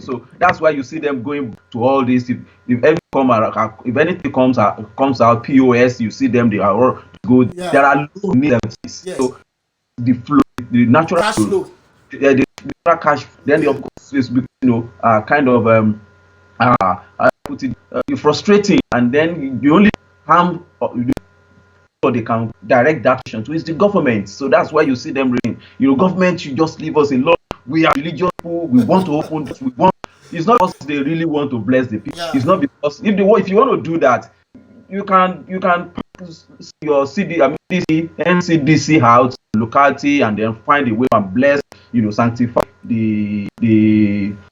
So that's why you see them going to all this. If anything comes out POS, you see them. They are all good. Yeah. There are low needs. Yes. So the flow, the natural cash flow. The natural cash. Then of course it's kind of put it frustrating, and then you only harm or they can direct that action to is the government. So that's why you see them reading. Government should just leave us alone. We are religious people. We want to open this. We want. It's not because they really want to bless the people. Yeah. It's not because if you want to do that, you can your NCDC house locality and then find a way and bless. Sanctify the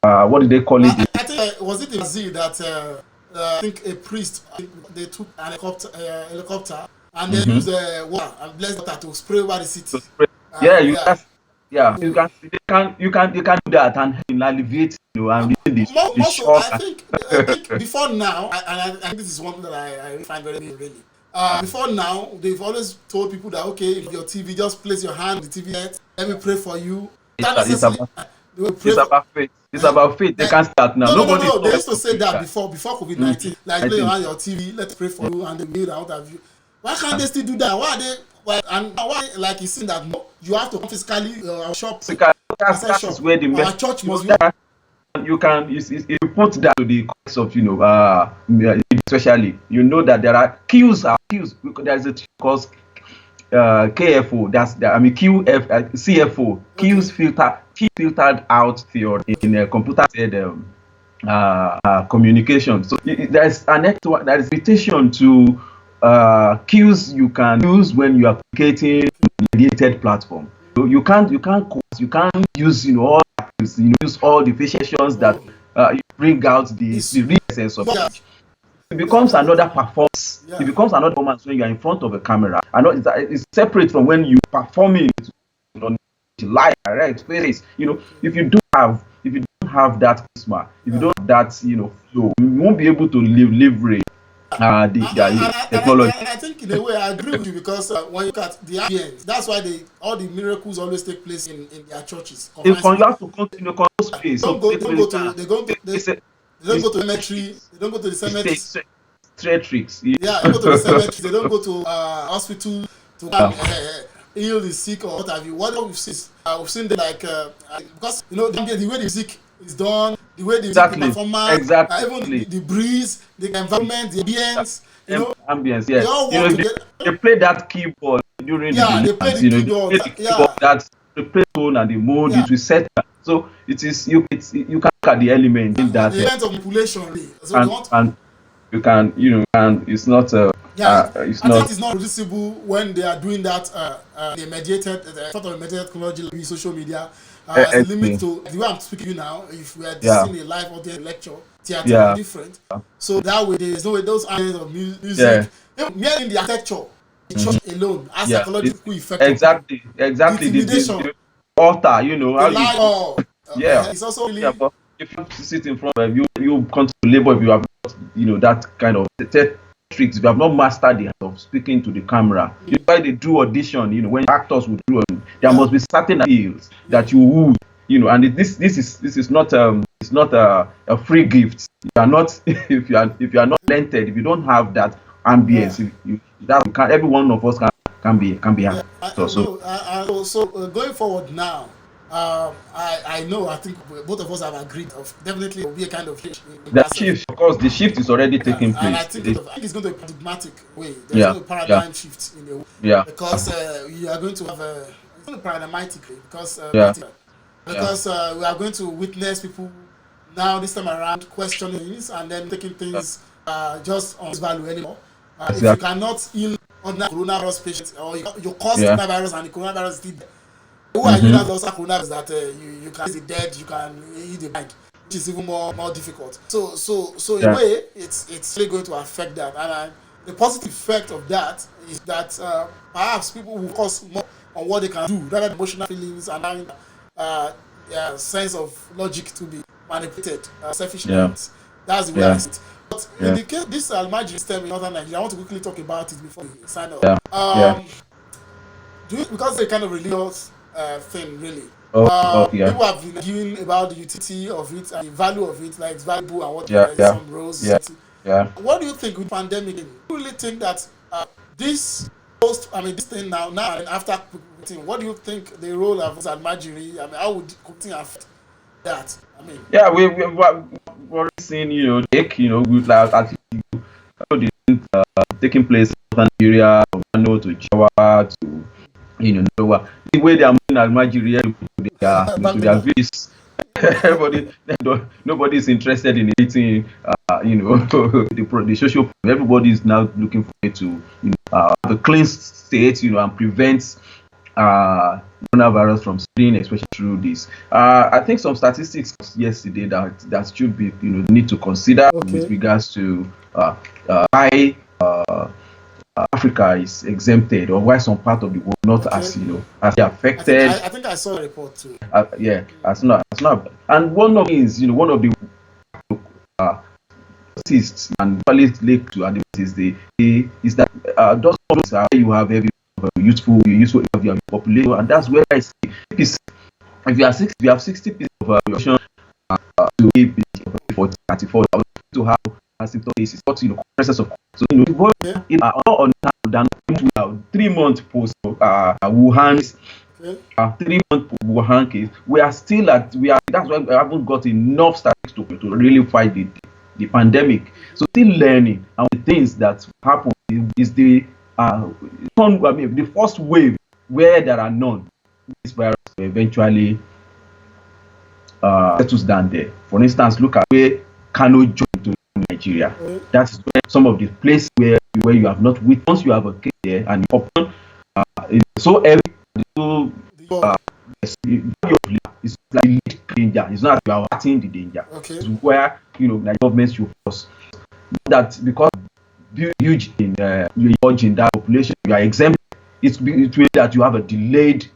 what did they call it? I think was it in Brazil that I think a priest they took an helicopter and they use water and bless water to spray over the city. You can do that and alleviate and the shock. I think before now, and I think this is one that I find very really. Before now, they've always told people that if your TV, just place your hand on the TV net, let me pray for you. It's about faith. It's about faith. They can't start now. No. They used to say that before COVID-19. Like play your hand on your TV, let's pray for you, and they made out of you. Why can't they still do that? Why are they? Why, like you see that you have to physically shop that is assertion. where the Our mess. church You know must be that you can you put that to the cause of especially that there are queues. There is a course KFO. QF CFO. okay. Q filtered out theory in computer said communication. So there is an network, there is limitation to queues you can use when you are communicating on a mediated platform. So you can't use all use all the variations that Oh, bring out the this real essence of yeah, it. It becomes another performance. It yeah. becomes another performance when you are in front of a camera. I know it's separate from when you performing on live direct face. Okay. If you don't have that charisma, if you Yeah. don't have that flow, you won't be able to leverage the technology. And I think in a way I agree with you because when you look at the ambience, that's why all the miracles always take place in their churches, confined You space. have to continue control space. So They don't go to they don't it's go to cemetery. They don't go to the cemeteries. straight tricks. Yeah, they don't go to the cemetery. They don't go to hospital to go and Yeah, heal the sick or what have you. What we've seen them like because the way the music is done, the way the music, the exactly, performance, even exactly. the breeze, the environment, the ambience, Ambience, they yeah. all work If together. they play that keyboard during the Yeah, they play deliverance, the they keyboard. play the keyboard Yeah, that they play tone and the mode, yeah. it will set. So you can look at the element in The that, element of manipulation, really. So they and want. you can and it's not Yeah, it's I think not it is not reducible when they are doing that. The mediated, sort of mediated technology, like social media. As a limit anything. to the way I'm speaking to you now. If we are Yeah, seeing a live audience lecture, theater, yeah, different. So that way, there is no way those kinds of yeah. music, merely in the architecture, the Hmm. church alone has Yeah, psychological effect on people. The exactly. intimidation, The altar, the how you lie, or yeah. it's also Yeah, really but if you sit in front of you come to labor if you have not, that kind of tricks. If you have not mastered the art of speaking to the camera, why they do audition, when actors would do audition, there yeah, must be certain appeals yeah, that you would, and this is not it's not a free gift. You are not if you are not talented, if you don't have that yeah. ambience, if you that you can every one of us can be Yeah, actor. So no, going forward now, I know, I think both of us have agreed of definitely will be a kind of change in the perception. shift, of course, the shift is already Yeah, taking and place. I think it's going to be a paradigmatic way. There's Yeah, going to be a yeah, paradigm shift in a way yeah, because you are going to have it's going to be paradigmatic way because yeah, yeah. we are going to witness people now this time around questioning things and then taking things just on its value anymore. If you Exactly. cannot heal ordinary coronavirus patients or you cause Yeah. coronavirus and the coronavirus is still there, who are you now Mm-hmm. to also coronavirus that you can raise the dead, you can eat the bank, which is even more difficult. So in a Yeah. way, it's really going to affect that. And the positive effect of that is that perhaps people will focus more on what they can do rather than emotional feelings and having sense of logic to be manipulated, selfish Yeah. ends. That's the way I Yeah. see it. But in Yeah. the case this Almajiri system in northern Nigeria, I want to quickly talk about it before we sign off. Yeah. Yeah. Because it's a kind of religious thing, really. Oh, yeah. People have been arguing about the utility of it and the value of it, like it's valuable and what Yeah. Yeah. some roles Yeah. society. Yeah. What do you think with pandemic? Do you really think that this post, this thing now and after COVID-19, what do you think the role of Almajiri? How would COVID-19 affect that? Yeah. We've already seen, take, with like at the taking place in Nigeria, from Kano to Jawa to Nowa. The way they are moving Almajiri to their Bangla. village. Everybody, nobody is interested in eating. The social. Everybody is now looking for it to have a clean state, and prevent coronavirus from spreading, especially through this. I think some statistics yesterday that should be need to consider with Okay. regards to why Africa is exempted, or why some part of the world not Okay. as affected. I think I saw a report too. Yeah, as not. And one of the things, one of the artists and quality linked to advances is that those problems are where you have every useful if you have population, and that's where I see if you have 60 pieces of population to be for 34 to have symptom cases, but process of so what Yeah. in all on than 3 months post Wuhan Okay. 3 month Wuhan case, we are still at we are that's why we haven't got enough statistics to really fight the pandemic. So still learning, and the things that happen is the the first wave where there are none. This virus will eventually settles down there. For instance, look at where Kano joined to Nigeria. Okay. That is where some of the places where you have not with once you have a case there and you open it's so heavy, so The ball. yes, it's like lead danger. It's not that you are fighting the danger. Okay. It's where the government should force that because huge in that population, you are exempt. It means that you have a delayed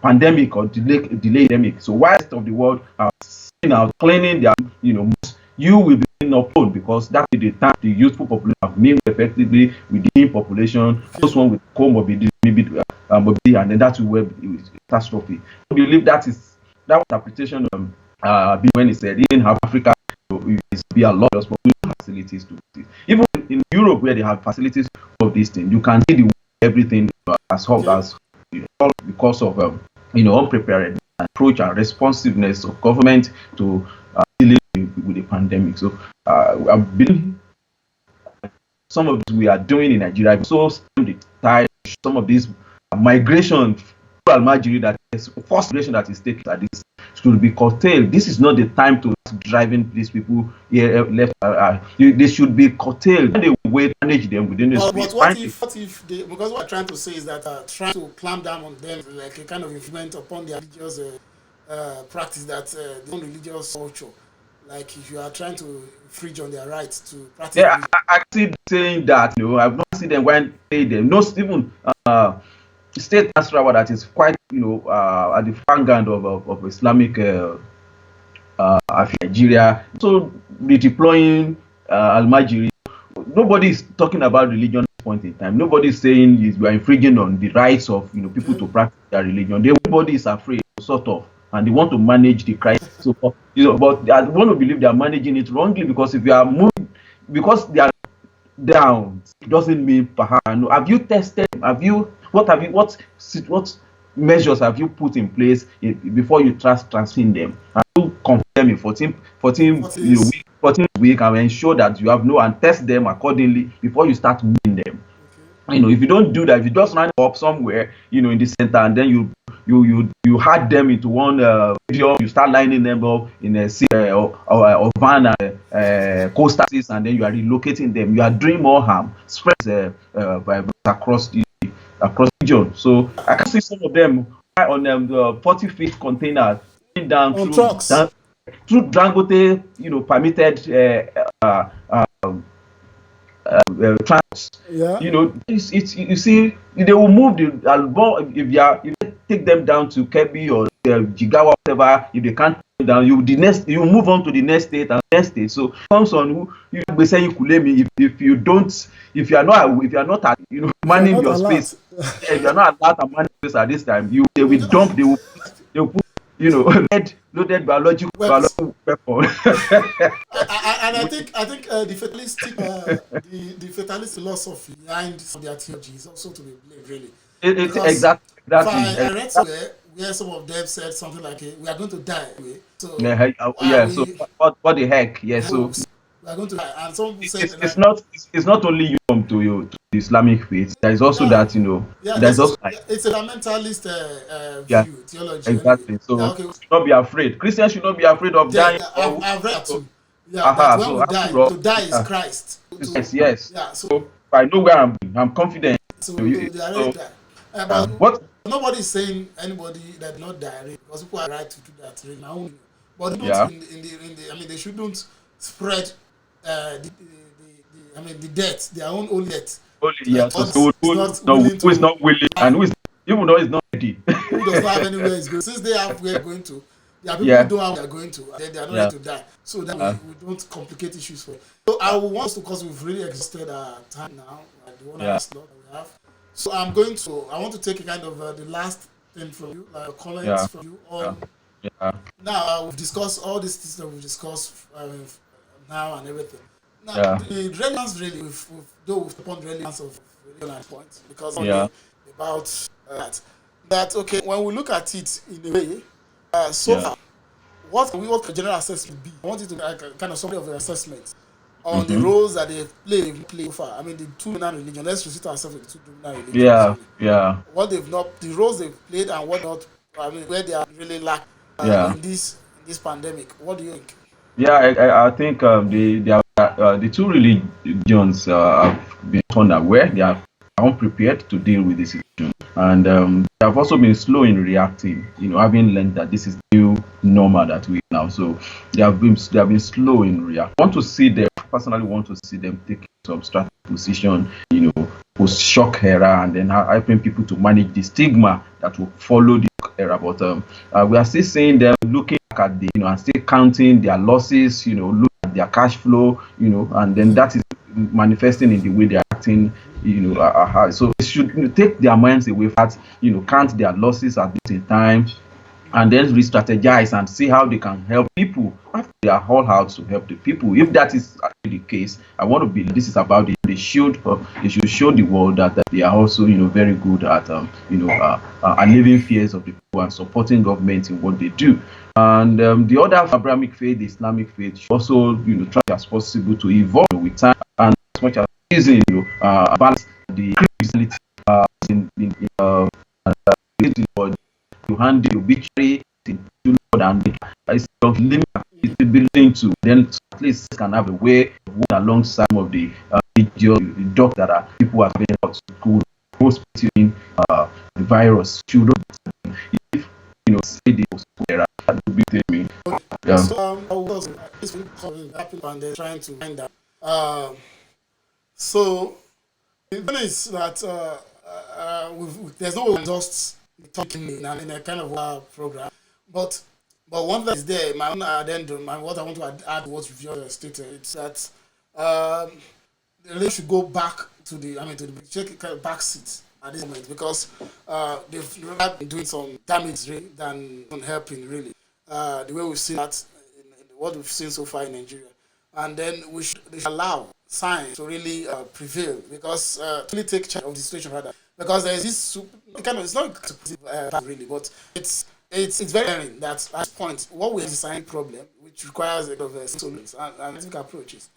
pandemic or delayed endemic. So while the rest of the world are out cleaning their you will be upload because that is the time the youthful population have mingled effectively with the in population. Okay. Those one with comorbidity, maybe morbidity, and then that will where it is catastrophe. I believe that interpretation when it said even have Africa be a lot of facilities to it. Even in Europe where they have facilities of this thing, you can see the everything as hot Okay. as because of unprepared approach and responsiveness of government to dealing with the pandemic. So I believe some of this we are doing in Nigeria. So the tide, some of these migration Almajiri that is first migration that is taking at this should be curtailed. This is not the time to driving these people here left. They should be curtailed. When they wait, manage them within the But space. what if they, because what I'm trying to say is that trying to clamp down on them like a kind of influence upon their religious practice that their own religious culture. Like if you are trying to infringe on their rights to practice Yeah, religion. I see saying that. I've not seen them when they them. No, even state Nasarawa that is quite at the vanguard of Islamic Nigeria. So redeploying Almajiri. Nobody is talking about religion at this point in time. Nobody is saying we are infringing on the rights of people Okay. to practice their religion. Everybody is afraid, sort of, and they want to manage the crisis. So, but I want to believe they are managing it wrongly because if you are moving, because they are down doesn't mean perhaps no. Have you tested? What measures have you put in place before you transfer them? Have you confirm in 14 What is 14 week and ensure that you have no and test them accordingly before you start moving them? okay? If you don't do that, if you just run up somewhere in the center and then you hide them into one video, you start lining them up in a or van coasters, and then you are relocating them, you are doing more harm, spreads virus across the region. So I can see some of them on the 40 feet containers down On trucks. through Dangote permitted trans. Yeah. It's you see they will move the album if you take them down to Kebbi or Jigawa, whatever. If they can't take them down, you move on to the next state and next state. So comes on who you be saying Kulemi if you don't if you are not at, If you are manning not your space. alert. Yeah, if you are not allowed to manage space at this time, they will dump. They will put loaded Weapons. biological weapon. And I think the fatalistic the fatalist philosophy behind some of their theology is also to be blamed really, because if Exactly. I read somewhere where some of them said something like we are going to die anyway, so Yeah, why are yeah. So we what the heck? Yeah. So fools? We are going to die, and some people said it's like not it's not only you to the Islamic faith. There is also yeah, that yeah, there's also like it's a fundamentalist yeah, view theology anyway. exactly. That So okay, should not be afraid. Christians should not be afraid of yeah, dying. I've read that So, too. Yeah, that when so we after die, all, to die is yeah, Christ. yes, yes. Yeah, so So I know where I'm confident. they already So die. But what? nobody is saying anybody that did not die because people are right to do that in our own. But they don't Yeah. I mean they shouldn't spread the death, their own death Only to yeah. like So God is who, not no, willing who is to not willing and have, even though is not ready. who does not have anywhere is going. Since they have where going to, there are people who Yeah. don't have where they're going to, and then they are not Yeah. ready to die. So that Uh, we don't complicate issues for it. So I will want us to, because we've really exhausted our time now, like the 1 hour yeah. slot that we have. So I want to take a kind of the last thing from you, like comments Yeah. from you Yeah. on. Yeah. Now we've discussed all these things that we've discussed now and everything. Now Yeah. the relevance really, though we've upon the relevance of religion and points because Yeah. only about that. that okay, when we look at it in a way, so Yeah. far, what the general assessment be? I want you to like a kind of summary of your assessment on the Mm-hmm. roles that they play so far. I mean, the two dominant religion. Let's restrict ourselves to the two dominant religions. Yeah. Really, Yeah. what they've not, the roles they've played, and what not. I mean, where they are really lack Yeah. in this pandemic. What do you think? Yeah, I think the two religions have been unaware. They are unprepared to deal with this situation, and they have also been slow in reacting. Having learned that this is new normal that we now, so they have been slow in react. Want to see them personally. Want to see them take some strategic position. Post shock era, and then helping people to manage the stigma that will follow the era. But we are still seeing them looking back at and still counting their losses, look at their cash flow, and then Yeah. that is manifesting in the way they're acting, so they should take their minds away from that, count their losses at this time, and then re-strategize and see how they can help people after they are all out to help the people. If that is actually the case, I want to believe this is about it. They should show the world that they are also very good at alleviating fears of the people and supporting government in what they do. And the other Abrahamic faith, the Islamic faith, should also try as possible to evolve with time, and as much as using balance the Christianity in to hand the obituary to Lord, and instead of limit it to be linked to, then at least can have a way of working alongside some of the religious doc that are people are being out to school, hospitaling the virus. Should if say the hospital, that would be the me. Yeah. So I was this week happening and they're trying to find out. So the thing is that there's no just talking in a kind of program, but one thing is there. My own addendum, and what I want to add what you've just stated, it's that the relationship should go back to the check kind of back seat at this moment because they've rather been doing some damage really, than helping really. The way we've seen that in what we've seen so far in Nigeria, and then they should allow science to really prevail because to really take charge of the situation rather because there is this kind of it's not really, but it's very clear that at this point what we have is a science problem which requires a lot of solutions and scientific approaches.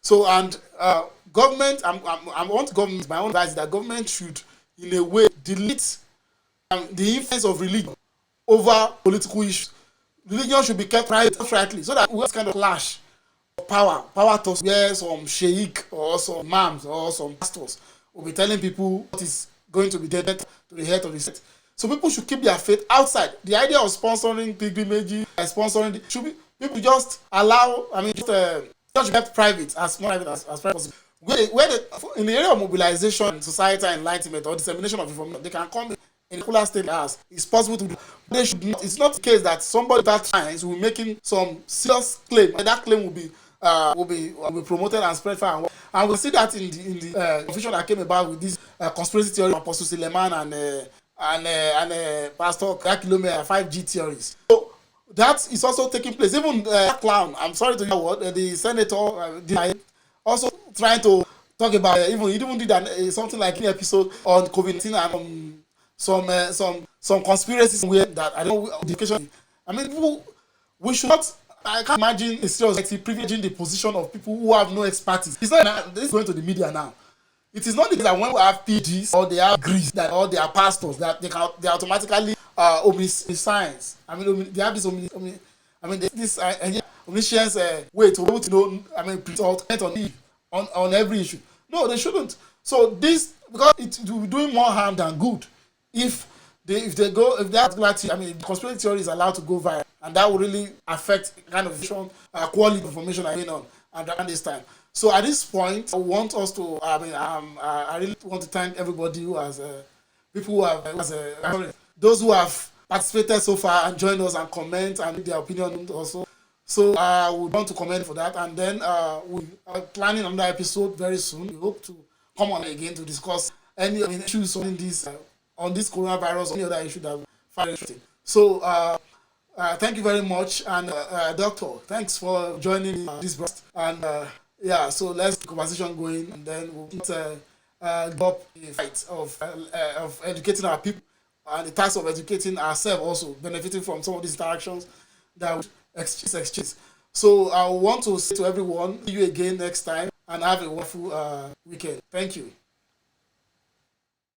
So and government, I want government. My own advice is that government should, in a way, delete the influence of religion over political issues. Religion should be kept private, rightly, so that we have kind of clash of power to where some sheikh or some imams or some pastors will be telling people what is going to be dead to the head of the state. So people should keep their faith outside. The idea of sponsoring pilgrimage, should be people just allow. I mean, just kept private as more private as private possible. In the area of mobilization, societal enlightenment or dissemination of information, they can come in a cooler state as it's possible to do. They should not. It's not the case that somebody without science will be making some serious claim, and that claim will be promoted and spread far. And we'll see that in the confusion that came about with this conspiracy theory of Apostle Suleiman and Pastor Kakilome 5G theories. So that is also taking place. Even clown, I'm sorry to hear what the senator also trying to talk about. Even he even did something like an episode on COVID-19 and some conspiracies where that I don't know education. I mean, we should not. I can't imagine a serious society privileging the position of people who have no expertise. It's not this is going to the media now. It is not the case that when we have PGs or they have degrees that or they are pastors that they automatically omniscience. I mean, they have this this omniscience way to be able to know. I mean, on every issue. No, they shouldn't. So this because it will be doing more harm than good if that conspiracy theory is allowed to go viral, and that will really affect kind of quality information I mean on around this time. So at this point, I want us to. I really want to thank everybody who has people who have those who have participated so far and joined us and comment and their opinion also. So we want to comment for that, and then we are planning another episode very soon. We hope to come on again to discuss any issues on this coronavirus or any other issue that we find interesting. So thank you very much, and Doctor, thanks for joining this broadcast. And so let's get the conversation going, and then we'll go up the fight of educating our people and the task of educating ourselves also, benefiting from some of these interactions that we exchange. So I want to say to everyone, see you again next time, and have a wonderful weekend. Thank you.